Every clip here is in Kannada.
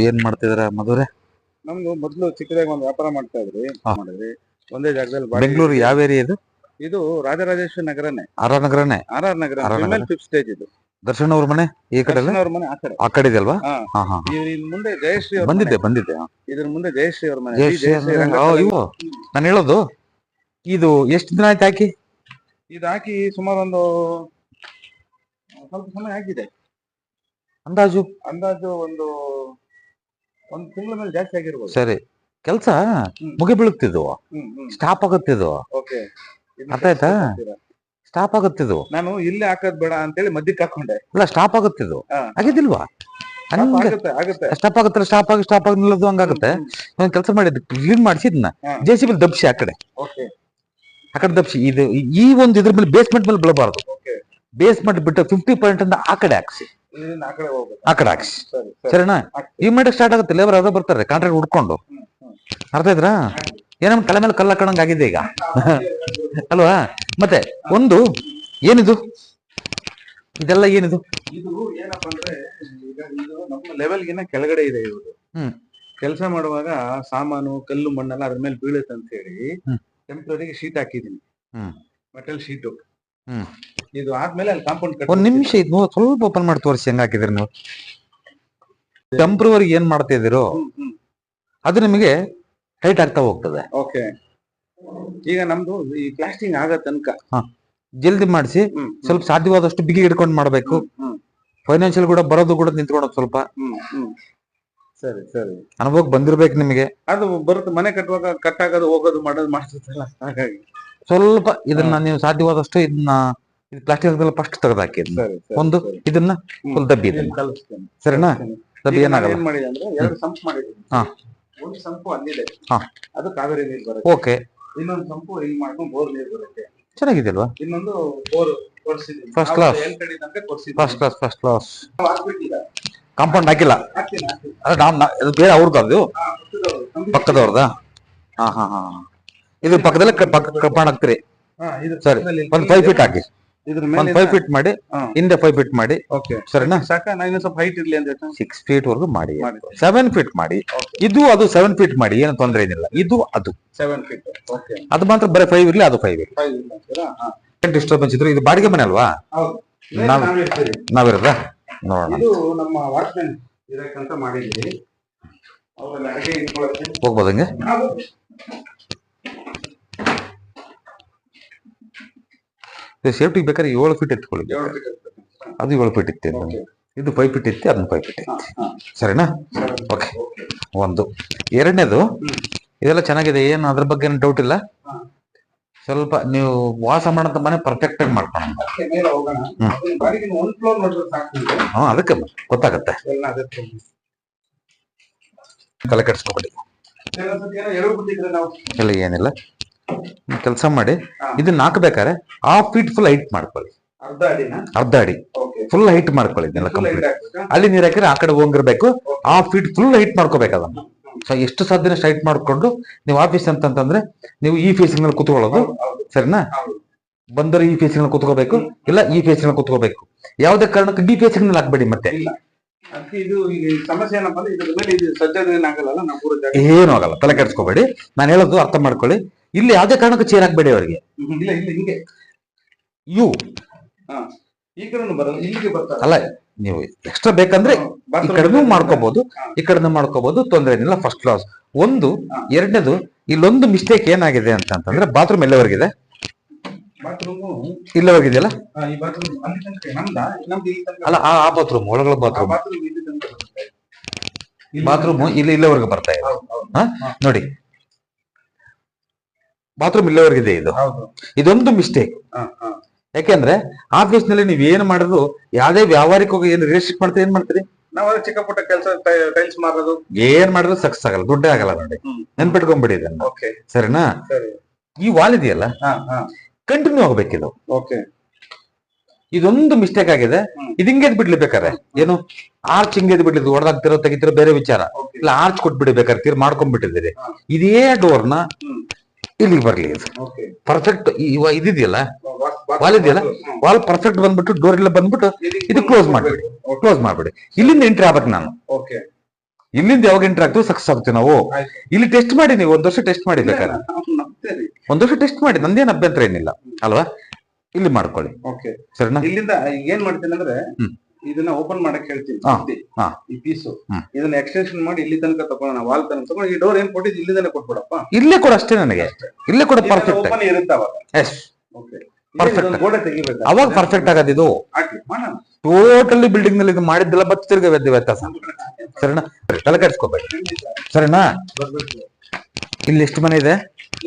ಏನ್ ಮಾಡ್ತಿದ್ರ ಮಧುರೆ? ನಮ್ದು ಮೊದಲು ಚಿಕ್ಕದಾಗಿ ಒಂದು ವ್ಯಾಪಾರ ಮಾಡ್ತಾ ಇದ್ರಿ. ಮಾಡಿದ್ರಿ ಒಂದೇ ಜಾಗದಲ್ಲಿ ಬೆಂಗಳೂರು ಯಾವ ಏರಿಯಾ ಇದು? ಇದು ರಾಜರಾಜೇಶ್ವರಿ ನಗರನೇ, ಆರ್ ಆರ್ ನಗರನೇ. ಆರ್ ನಗರ ಫಿಮೇಲ್ 5th ಸ್ಟೇಜ್. ಇದು ದರ್ಶನ್ ಅವ್ರ ಮನೆ ಈ ಕಡೆ ಅಲ್ಲ? ಅವ್ರ ಮನೆ ಆ ಕಡೆ ಇದೆ ಅಲ್ವಾ? ಇನ್ ಮುಂದೆ ಜಯಶ್ರೀ ಅವ್ರ ಬಂದಿದ್ದೆ ಮನೆ. ಬಂದಿದ್ದೆ. ಇದ್ರ ಮುಂದೆ ಜಯಶ್ರೀ ಅವ್ರ ಮನೆ. ಇವು ನಾನು ಹೇಳೋದು ಇದು ಎಷ್ಟು ದಿನ ಆಯ್ತು ಹಾಕಿ? ಇದು ಹಾಕಿ ಸುಮಾರು ಒಂದು ಸ್ವಲ್ಪ ಸಮಯ ಆಗಿದೆ. ಅಂದಾಜು ಒಂದು ತಿಂಗಳ ಮೇಲೆ ಜಾಸ್ತಿ ಆಗಿರ್ಬೋದು. ಸರಿ, ಕೆಲಸ ಮುಗಿ ಬೀಳುತ್ತಿದ್ವು, ಸ್ಟಾಪ್ ಆಗುತ್ತಿದ್ವು. ಅರ್ಥ ಆಯ್ತಾ? ಸ್ಟಾಪ್ ಆಗುತ್ತಿದ್ವು. ನಾನು ಇಲ್ಲೇ ಹಾಕೋದ್ ಬೇಡ ಅಂತೇಳಿ ಮಧ್ಯಕ್ಕೆ ಹಾಕೊಂಡೆ. ಇಲ್ಲ, ಸ್ಟಾಪ್ ಆಗುತ್ತಿದ್ವು. ಆಗಿದ್ದಿಲ್ವಾ? ಸ್ಟಾಪ್ ಆಗುತ್ತೆ, ಸ್ಟಾಪ್ ಆಗಿ ನಿಲ್ಲೋದು ಹಂಗಾಗುತ್ತೆ. ಒಂದ್ ಕೆಲಸ ಮಾಡಿದ್ ಕ್ಲೀನ್ ಮಾಡಿಸಿದ್ನ JCB ದಬ್ಸಿ ಆ ಕಡೆ ದಬ್ಸಿ. ಇದು ಈ ಒಂದು ಇದ್ರ ಮೇಲೆ ಬೇಸ್ಮೆಂಟ್ ಮೇಲೆ ಬೀಳಬಾರ್ದು. ಬೇಸ್ಮೆಂಟ್ ಬಿಟ್ಟು 50% ಅಂತ ಆ ಕಡೆ ಹಾಕ್ಸಿ, ಆ ಕಡೆ ಹಾಕ್ಸಿ. ಸರಿನಾ? ಈ ಮಾಡಕ್ ಸ್ಟಾರ್ಟ್ ಆಗುತ್ತೆ. ಲೇಬರ್ ಅದ ಬರ್ತಾರೆ ಕಾಂಟ್ರಾಕ್ಟ್ ಹುಡ್ಕೊಂಡು. ಅರ್ಥ ಇದ್ರಾ? ಏನೋ ತಲೆ ಮೇಲೆ ಕಲ್ಲ ಹಾಕೋಣಂಗ್ ಆಗಿದೆ ಈಗ ಅಲ್ವಾ? ಮತ್ತೆ ಒಂದು ಏನಿದು ಇದೆಲ್ಲ ಏನಿದು? ಇದು ಏನಪ್ಪಾ ಅಂದ್ರೆ ಈಗ ಇದು ನಮ್ಮ ಲೆವೆಲ್ಗಿನ ಕೆಳಗಡೆ ಇದೆ. ಇವರು ಕೆಲಸ ಮಾಡುವಾಗ ಸಾಮಾನು ಕಲ್ಲು ಮಣ್ಣೆಲ್ಲ ಅದ್ರ ಮೇಲೆ ಬೀಳುತ್ತೆ ಅಂತ ಹೇಳಿ ಟೆಂಪ್ರರಿಗೆ ಶೀಟ್ ಹಾಕಿದೀನಿ, ಮೆಟಲ್ ಶೀಟ್. ಇದು ಆದ್ಮೇಲೆ ಅಲ್ಲಿ ಕಾಂಪೌಂಡ್ ಒಂದ್ ನಿಮಿಷ ಇದು ಸ್ವಲ್ಪ ಓಪನ್ ಮಾಡಿ ತೋರಿಸಿ ಹೆಂಗ್ ಹಾಕಿದ್ರಿ ನೀವು. ಟೆಂಪ್ರವರಿ ಏನ್ ಮಾಡ್ತಾ ಇದೀರೋ ಅದು ನಿಮಗೆ ಟೈಟ್ ಆಗ್ತಾ ಹೋಗ್ತದೆ. ಓಕೆ, ಈಗ ನಮ್ದು ಈ ಪ್ಲಾಸ್ಟಿಂಗ್ ಆಗೋ ತನಕ ಜಲ್ದಿ ಮಾಡಿಸಿ. ಸ್ವಲ್ಪ ಸಾಧ್ಯವಾದಷ್ಟು ಬಿಗಿ ಹಿಡ್ಕೊಂಡು ಮಾಡ್ಬೇಕು. ಫೈನಾನ್ಷಿಯಲ್ ಕೂಡ ಬರೋದು ಕೂಡ ನಿಂತ್ಕೊಳೋದು ಸ್ವಲ್ಪ. ಸರಿ ಸರಿ, ಅನುಭವಕ್ಕೆ ಬಂದಿರ್ಬೇಕು ನಿಮಗೆ. ಅದು ಬರುತ್ತೆ, ಮನೆ ಕಟ್ಟುವಾಗ ಕಟ್ಟಾಗೋದು ಹೋಗೋದು ಮಾಡೋದು ಮಾಡ್ತಿರ್ತಲ್ಲ, ಹಾಗಾಗಿ ಸ್ವಲ್ಪ ಇದನ್ನ ನೀವು ಸಾಧ್ಯವಾದಷ್ಟು ಇದನ್ನ ಪ್ಲಾಸ್ಟಿಕ್ ಫಸ್ಟ್ ತೆಗೆದಾಕಿ. ಒಂದು ಇದನ್ನ ಫುಲ್ ದಬ್ಬಿ, ಸರಿನಾ? ದಬ್ಬಿ ಏನಾಗಲ್ಲ. ಏನ್ ಮಾಡಿದೆ ಅಂದ್ರೆ 2 ಸಂಪ್ ಮಾಡಿದ್ದೀನಿ. ಒಂದು ಸಂಪು ಅಲ್ಲಿದೆ, ಅದು ಕಾವೇರಿ ನೀರು ಬರುತ್ತೆ. ಓಕೆ, ಇನ್ನೊಂದು ಸಂಪು ಇಲ್ಲಿ ಮಾಡ್ಕೊಂಡು ಬೋರ್ ನೀರು ಬರುತ್ತೆ. ಚೆನ್ನಾಗಿದೆ ಅಲ್ವಾ? ಇನ್ನೊಂದು ಬೋರ್ ಫಸ್ಟ್ ಕ್ಲಾಸ್. ಕಾಂಪೌಂಡ್ ಹಾಕಿಲ್ಲ, ಅದು ಬೇರೆ ಅವ್ರದ್ದು, ಅದು ಪಕ್ಕದವ್ರದ. ಇದು ಪಕ್ಕದಲ್ಲೇ ಕಾಂಪೌಂಡ್ ಹಾಕ್ತಿರಿ. ಸರಿ, ಒಂದು 5 ಫೀಟ್ ಹಾಕಿ. 5 ಫೀಟ್ ಮಾಡಿ, ಹಿಂದೆ 5 ಫೀಟ್ ಮಾಡಿ. ಸರಿನಾ? ಸಾಕ, ನಾನು ಸ್ವಲ್ಪ ಹೈಟ್ ಇರ್ಲಿ ಅಂತ 6 ಫೀಟ್ ವರ್ಗು ಮಾಡಿ. 7 ಫೀಟ್ ಮಾಡಿ. ಇದು ಅದು 7 ಫೀಟ್ ಮಾಡಿ, ಏನು ತೊಂದರೆ ಏನಿಲ್ಲ. ಇದು ಅದು 7 ಫೀಟ್. ಅದು ಮಾತ್ರ ಬರೀ 5 ಇರ್ಲಿ, ಅದು 5 ಇರ್ಲಿ. ಡಿಸ್ಟರ್ಬೆನ್ಸ್ ಇದ್ರು. ಇದು ಬಾಡಿಗೆ ಮನೆ ಅಲ್ವಾ? ನಾವಿರದ ನೋಡೋಣ. ಇದು ನಮ್ಮ ವಾಚ್ಮನ್ ಇದಕ್ಕಂತ ಮಾಡಿದ್ದೀವಿ. ಹೋಗ್ಬೋದು ಹಂಗೆ? ಸೇಫ್ಟಿ ಬೇಕಾದ್ರೆ 7 ಫೀಟ್ ಎತ್ಕೊಳ್ಳಿ. ಅದು 7 ಫೀಟ್ ಇತ್ತು, ಇದು 5 ಫೀಟ್ ಇತ್ತು, ಅದನ್ನ 5 ಫೀಟ್ ಇತ್ತು. ಸರಿನಾ? ಓಕೆ, ಒಂದು. ಎರಡನೇದು ಇದೆಲ್ಲ ಚೆನ್ನಾಗಿದೆ, ಏನು ಅದ್ರ ಬಗ್ಗೆ ಏನು ಡೌಟ್ ಇಲ್ಲ. ಸ್ವಲ್ಪ ನೀವು ವಾಸ ಮಾಡಂತ ಮನೆ ಪರ್ಫೆಕ್ಟ್ ಆಗಿ ಮಾಡ್ಕೋಣ. ಅದಕ್ಕೆ ಗೊತ್ತಾಗತ್ತೆ. ತಲೆ ಕೆಡಿಸ್ಕೊಬೇಡಿ, ಎಲ್ಲ ಏನಿಲ್ಲ. ಕೆಲಸ ಮಾಡಿ ಇದನ್ನ ಹಾಕ್ಬೇಕಾರೆ 1/2 ಫೀಟ್ ಫುಲ್ ಹೈಟ್ ಮಾಡ್ಕೊಳ್ಳಿ. ಅರ್ಧ ಅಡಿ ಫುಲ್ ಹೈಟ್ ಮಾಡ್ಕೊಳ್ಳಿ. ಇದನ್ನೆಲ್ಲ ಕಂಪ್ಲೀಟ್ ಅಲ್ಲಿ ನೀರ್ ಹಾಕಿದ್ರೆ ಆ ಕಡೆ ಹೋಗಿರ್ಬೇಕು. 1/2 ಫೀಟ್ ಫುಲ್ ಹೈಟ್ ಮಾಡ್ಕೋಬೇಕು ಅದನ್ನ. ಸೊ ಎಷ್ಟು ಸಾಧ್ಯನ ಹೈಟ್ ಮಾಡ್ಕೊಂಡು ನೀವು ಆಫೀಸ್ ಅಂತಂದ್ರೆ ನೀವು ಈ ಫೇಸಿಂಗ್ ನಲ್ಲಿ ಕುತ್ಕೊಳ್ಳೋದು. ಸರಿನಾ? ಬಂದರೆ ಈ ಫೇಸಿಂಗ್ ನಲ್ಲಿ ಕುತ್ಕೋಬೇಕು, ಇಲ್ಲ ಈ ಫೇಸಿಂಗ್ ನಲ್ಲಿ ಕುತ್ಕೋಬೇಕು. ಯಾವುದೇ ಕಾರಣಕ್ಕೆ ಡಿ ಫೇಸಿಂಗ್ ನಲ್ಲಿ ಹಾಕ್ಬೇಡಿ. ಮತ್ತೆ ಏನು ಆಗಲ್ಲ, ತಲೆ ಕೆಡಿಸ್ಕೋಬೇಡಿ. ನಾನು ಹೇಳೋದು ಅರ್ಥ ಮಾಡ್ಕೊಳ್ಳಿ. ಇಲ್ಲಿ ಯಾವುದೇ ಕಾರಣಕ್ಕೂ ಚೇರ್ ಹಾಕ್ಬೇಡಿ ಅವರಿಗೆ. ಅಲ್ಲ, ನೀವು ಎಕ್ಸ್ಟ್ರಾ ಬೇಕಂದ್ರೆ ಈ ಕಡೆನೂ ಮಾಡ್ಕೋಬಹುದು, ಈ ಕಡೆನೂ ಮಾಡ್ಕೋಬಹುದು, ತೊಂದರೆ ಏನಿಲ್ಲ. First class. ಒಂದು. ಎರಡನೇದು, ಇಲ್ಲೊಂದು ಮಿಸ್ಟೇಕ್ ಏನಾಗಿದೆ ಅಂತಂದ್ರೆ ಬಾತ್ರೂಮ್ ಎಲ್ಲವರೆಗಿದೆ? ಇಲ್ಲವರೆಗಿದೆಯಲ್ಲ? ಅಲ್ಲ, ಆ ಬಾತ್ರೂಮ್ ಒಳಗಡೆ ಬಾತ್ರೂಮ್ ಇಲ್ಲಿವರೆಗೆ ಬರ್ತಾ ಇದೆ ನೋಡಿ. ಬಾತ್ರೂಮ್ ಇಲ್ಲಿವರೆಗಿದೆ. ಇದೊಂದು ಮಿಸ್ಟೇಕ್. ಯಾಕೆಂದ್ರೆ ಆಫೀಸ್ ನಲ್ಲಿ ನೀವ್ ಏನ್ ಮಾಡಿದ್ರು, ಯಾವ್ದೇ ವ್ಯಾವಹಾರಿಕವಾಗಿ ಏನ್ ರಿಜಿಸ್ಟ್ರೇಟ್ ಮಾಡ್ತೀರಿ, ಏನ್ ಮಾಡ್ತೀರಿ? ನಾವು ಚಿಕ್ಕ ಪುಟ್ಟ ಕೆಲಸ, ಟೈಲ್ಸ್ ಮಾರೋದು, ಏನ್ ಮಾಡಿದ್ರು ಸಕ್ಸಸ್ ಆಗಲ್ಲ, ದುಡ್ಡೇ ಆಗಲ್ಲ ನೋಡಿ. ನೆನ್ಪಿಟ್ಕೊಂಡ್ಬಿಡಿ ಇದನ್ನ. ಸರಿನಾ? ಈ ವಾಲ್ ಇದೆಯಲ್ಲ, ಕಂಟಿನ್ಯೂ ಆಗ್ಬೇಕಿದು. ಇದೊಂದು ಮಿಸ್ಟೇಕ್ ಆಗಿದೆ. ಇದು ಹಿಂಗೇದ್ ಬಿಡ್ಲಿ ಬೇಕಾರೆ, ಏನು ಆರ್ಚ್ ಹಿಂಗೇದ್ ಬಿಡ್ಲಿ, ಹೊಡೆದಾಗ್ತಿರೋ ತೆಗಿತಿರೋ ಬೇರೆ ವಿಚಾರ ಇಲ್ಲ. ಆರ್ಚ್ ಕೊಟ್ಬಿಡಿ ಬೇಕಾದ್ರೆ, ತೀರ್ ಮಾಡ್ಕೊಂಡ್ಬಿಟ್ಟಿದ್ದೀರಿ. ಇದೇ ಡೋರ್ನ ಇಲ್ಲಿಗೆ ಬರ್ಲಿ. ಇದು ಪರ್ಫೆಕ್ಟ್ ಇದಿದೆಯಲ್ಲ, ವಾಲ್ ಇದೆಯಲ್ಲ, ವಾಲ್ ಪರ್ಫೆಕ್ಟ್ ಬಂದ್ಬಿಟ್ಟು ಡೋರ್ ಎಲ್ಲ ಬಂದ್ಬಿಟ್ಟು ಇದು ಕ್ಲೋಸ್ ಮಾಡ್ಬಿಡಿ. ಇಲ್ಲಿಂದ ಎಂಟ್ರಿ ಆಗ್ಬೇಕು ನಾನು. ಇಲ್ಲಿಂದ ಯಾವಾಗ ಎಂಟ್ರಿ ಆಗ್ತದೆ ಸಕ್ಸಸ್ ಆಗ್ತೀವಿ ನಾವು. ಇಲ್ಲಿ ಟೆಸ್ಟ್ ಮಾಡಿ, ನೀವು 1 ವರ್ಷ ಟೆಸ್ಟ್ ಮಾಡಿ ಬೇಕಾದ್ರೆ, 1 ವರ್ಷ ಟೆಸ್ಟ್ ಮಾಡಿ, ನಂದೇನು ಅಭ್ಯಂತರ ಏನಿಲ್ಲ ಅಲ್ವಾ. ಇಲ್ಲಿ ಮಾಡ್ಕೊಳ್ಳಿ. ಸರಿನಾ? ಇಲ್ಲಿಂದ ಏನ್ ಮಾಡ್ತೀನಿ ಅಂದ್ರೆ ಇದನ್ನ ಓಪನ್ ಮಾಡಕ್ ಹೇಳ್ತೀನಿ. ಈ ಪೀಸು ಇದನ್ನ ಎಕ್ಸ್ಟೆನ್ಷನ್ ಮಾಡಿ ಇಲ್ಲಿ ತನಕ ತಗೊಳ್ಳೋಣ, ವಾಲ್ ತನಕ ತಗೊಂಡು ಈ ಡೋರ್ ಏನ್ ಕೊಟ್ಟಿದ್ದು ಇಲ್ಲಿಂದನೇ ಕೊಟ್ಬಿಡಪ್ಪ. ಇಲ್ಲೇ ಕೊಡ ಅಷ್ಟೇ, ನನಗೆ ಇಲ್ಲೇ ಕೊಡ. ಪರ್ಫೆಕ್ಟ್ ಓಪನ್ ಇರುತ್ತೆ ಅವಾಗ. ಪರ್ಫೆಕ್ಟ್ ಗೋಡೆ ತೆಗಿಬೇಕು ಅವಾಗ ಪರ್ಫೆಕ್ಟ್ ಆಗದು. ಇದು ಟೋಟಲಿ ಬಿಲ್ಡಿಂಗ್ ನಲ್ಲಿ ಇದು ಮಾಡಿದ್ದೆಲ್ಲ ಮತ್ತೆ ತಿರ್ಗ ವ್ಯತ್ಯಾಸ. ಸರಿನಾ? ತಲೆ ಕೆಡಿಸ್ಕೋಬೇಡಿ. ಸರಿನಾ? ಇಲ್ಲಿ ಎಷ್ಟು ಮನೆ ಇದೆ?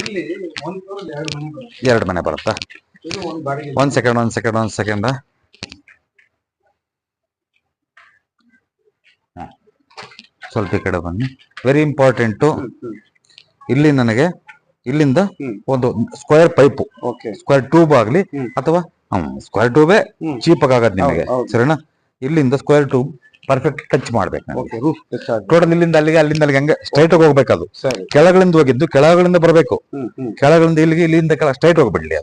ಇಲ್ಲಿ 2 ಮನೆ ಬರುತ್ತಾ? ಒಂದ್ ಸೆಕೆಂಡ್. ಸ್ವಲ್ಪ ಈ ಕಡೆ ಬನ್ನಿ. Very important. ಇಲ್ಲಿ ನನಗೆ ಇಲ್ಲಿಂದ ಒಂದು ಸ್ಕ್ವೇರ್ ಪೈಪು, ಸ್ಕ್ವೇರ್ ಟ್ಯೂಬ್ ಆಗ್ಲಿ ಅಥವಾ ಸ್ಕ್ವೇರ್ ಟ್ಯೂಬೇ ಚೀಪ್ ಆಗದ್ ನಿಮಗೆ. ಸರಿನಾ? ಇಲ್ಲಿಂದ ಸ್ಕ್ವೇರ್ ಟ್ಯೂಬ್ ಪರ್ಫೆಕ್ಟ್ ಟಚ್ ಮಾಡ್ಬೇಕು. ಟೋಟಲ್ ಇಲ್ಲಿಂದ ಅಲ್ಲಿಗೆ, ಅಲ್ಲಿಂದ ಅಲ್ಲಿಗೆ ಹಂಗೆ ಸ್ಟ್ರೈಟ್ ಆಗಿ ಹೋಗ್ಬೇಕದು. ಕೆಳಗಳಿಂದ ಹೋಗಿದ್ದು ಕೆಳಗಳಿಂದ ಬರಬೇಕು, ಕೆಳಗಳಿಂದ ಇಲ್ಲಿಗೆ, ಇಲ್ಲಿಂದ ಕೆಳ ಸ್ಟ್ರೈಟ್ ಹೋಗ್ಬಿಡ್ಲಿ.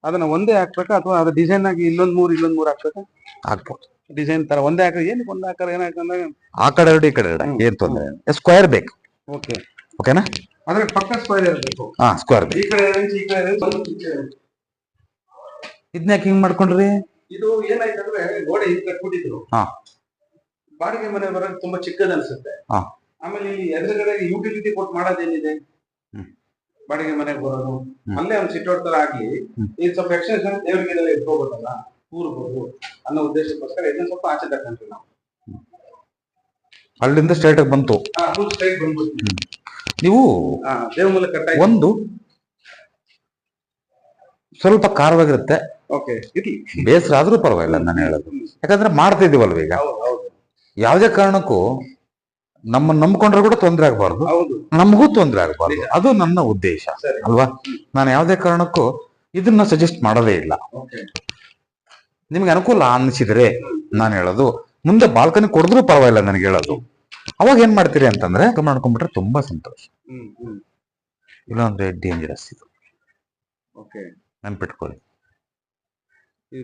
ಅದನ್ನ ಒಂದೇ ಹಾಕ್ಬೇಕಾ ಅಥವಾ ಅದು ಡಿಸೈನ್ ಆಗಿ ಇಲ್ಲೊಂದ್ ಮೂರ್ ಹಾಕ್ಬೇಕಾ? ಹಾಕ್ಬೋದು. ಡಿಸೈನ್ ತರ ಒಂದೇ ಹಾಕ. ಏನಕ್ಕೆ ಒಂದ್ ಆಕಾರ ಏನಾಕಂದ್ರೆ ಆ ಕಡೆ 2 ಈ ಕಡೆ 2 ಏನ್ ತೊಂದ್ರೆ. ಸ್ಕ್ವೇರ್ ಬೇಕು. ಓಕೆನಾ? ಅದ್ರ ಪಕ್ಕ ಸ್ಕ್ವೇರ್ ಇರಬೇಕು. ಸ್ಕ್ವೇರ್ ಬೇಕು. ಈ ಕಡೆ ಇದನ್ನ ಯಾಕೆ ಹಿಂಗ್ ಮಾಡ್ಕೊಂಡ್ರಿ? ಇದು ಏನಾಯ್ತಂದ್ರೆ ಗೋಡೆ ಹಿಂಗ್ ಕಟ್ಬಿಟ್ಟಿದ್ರು. ಬಾಡಿಗೆ ಮನೆ ಬರೋದು ತುಂಬಾ ಚಿಕ್ಕದ ಅನ್ಸುತ್ತೆ. ಆಮೇಲೆ ಇಲ್ಲಿ ಎದುರುಗಡೆ ಯುಟಿಲಿಟಿ ಕೊಟ್ಟು ಮಾಡೋದೇನಿದೆ, ಬಾಡಿಗೆ ಮನೆಗೆ ಬರೋದು ಅಲ್ಲೇ ಒಂದು ಸಿಟ್ಔಟ್ ತರ ಆಗ್ಲಿ, ಇದು ಸ್ವಲ್ಪ ಎಕ್ಸ್ಟೆನ್ಷನ್ ದೇವರಿಗೆಲ್ಲ ಇಟ್ಕೋಬೋದಲ್ಲ, ಕೂರ್ಬೋದು ಅನ್ನೋ ಉದ್ದೇಶಕ್ಕೋಸ್ಕರ ಇದನ್ನ ಸ್ವಲ್ಪ ಆಚೆ ತಕ್ಕಂತೀವಿ ನಾವು. ಅಲ್ಲಿಂದ ಸ್ಟ್ರೈಟ್ ಆಗಿ ಬಂತು. ಸ್ಟ್ರೈಟ್ ಬಂದ್ಬಿಡ್ತೀವಿ. ನೀವು ದೇವಮೂಲ ಕಟ್ಟ ಒಂದು ಸ್ವಲ್ಪ ಖಾರವಾಗಿರುತ್ತೆ. ಬೇಸರ ಆದ್ರೂ ಪರವಾಗಿಲ್ಲ, ನಾನು ಹೇಳೋದು. ಯಾಕಂದ್ರೆ ಮಾಡ್ತಾ ಇದೀವಲ್ವ ಈಗ. ಯಾವುದೇ ಕಾರಣಕ್ಕೂ ನಮ್ಮನ್ನ ನಂಬ್ಕೊಂಡ್ರೆ ಕೂಡ ತೊಂದರೆ ಆಗ್ಬಾರ್ದು, ನಮಗೂ ತೊಂದರೆ ಆಗ್ಬಾರ್ದು. ಅದು ನನ್ನ ಉದ್ದೇಶ ಅಲ್ವಾ. ನಾನು ಯಾವುದೇ ಕಾರಣಕ್ಕೂ ಇದನ್ನ ಸಜೆಸ್ಟ್ ಮಾಡೋದೇ ಇಲ್ಲ. ನಿಮ್ಗೆ ಅನುಕೂಲ ಅನಿಸಿದ್ರೆ ನಾನು ಹೇಳೋದು, ಮುಂದೆ ಬಾಲ್ಕನಿ ಕೊಡಿದ್ರು ಪರವಾಗಿಲ್ಲ ನನಗೆ ಹೇಳೋದು. ಅವಾಗ ಏನ್ ಮಾಡ್ತೀರಿ ಅಂತಂದ್ರೆ ಮಾಡ್ಕೊಂಡ್ಬಿಟ್ರೆ ತುಂಬಾ ಸಂತೋಷ. ಇಲ್ಲಾಂದ್ರೆ ಡೇಂಜರಸ್ ಇದು. ನೆನ್ಪಿಟ್ಕೊಳ್ಳಿ.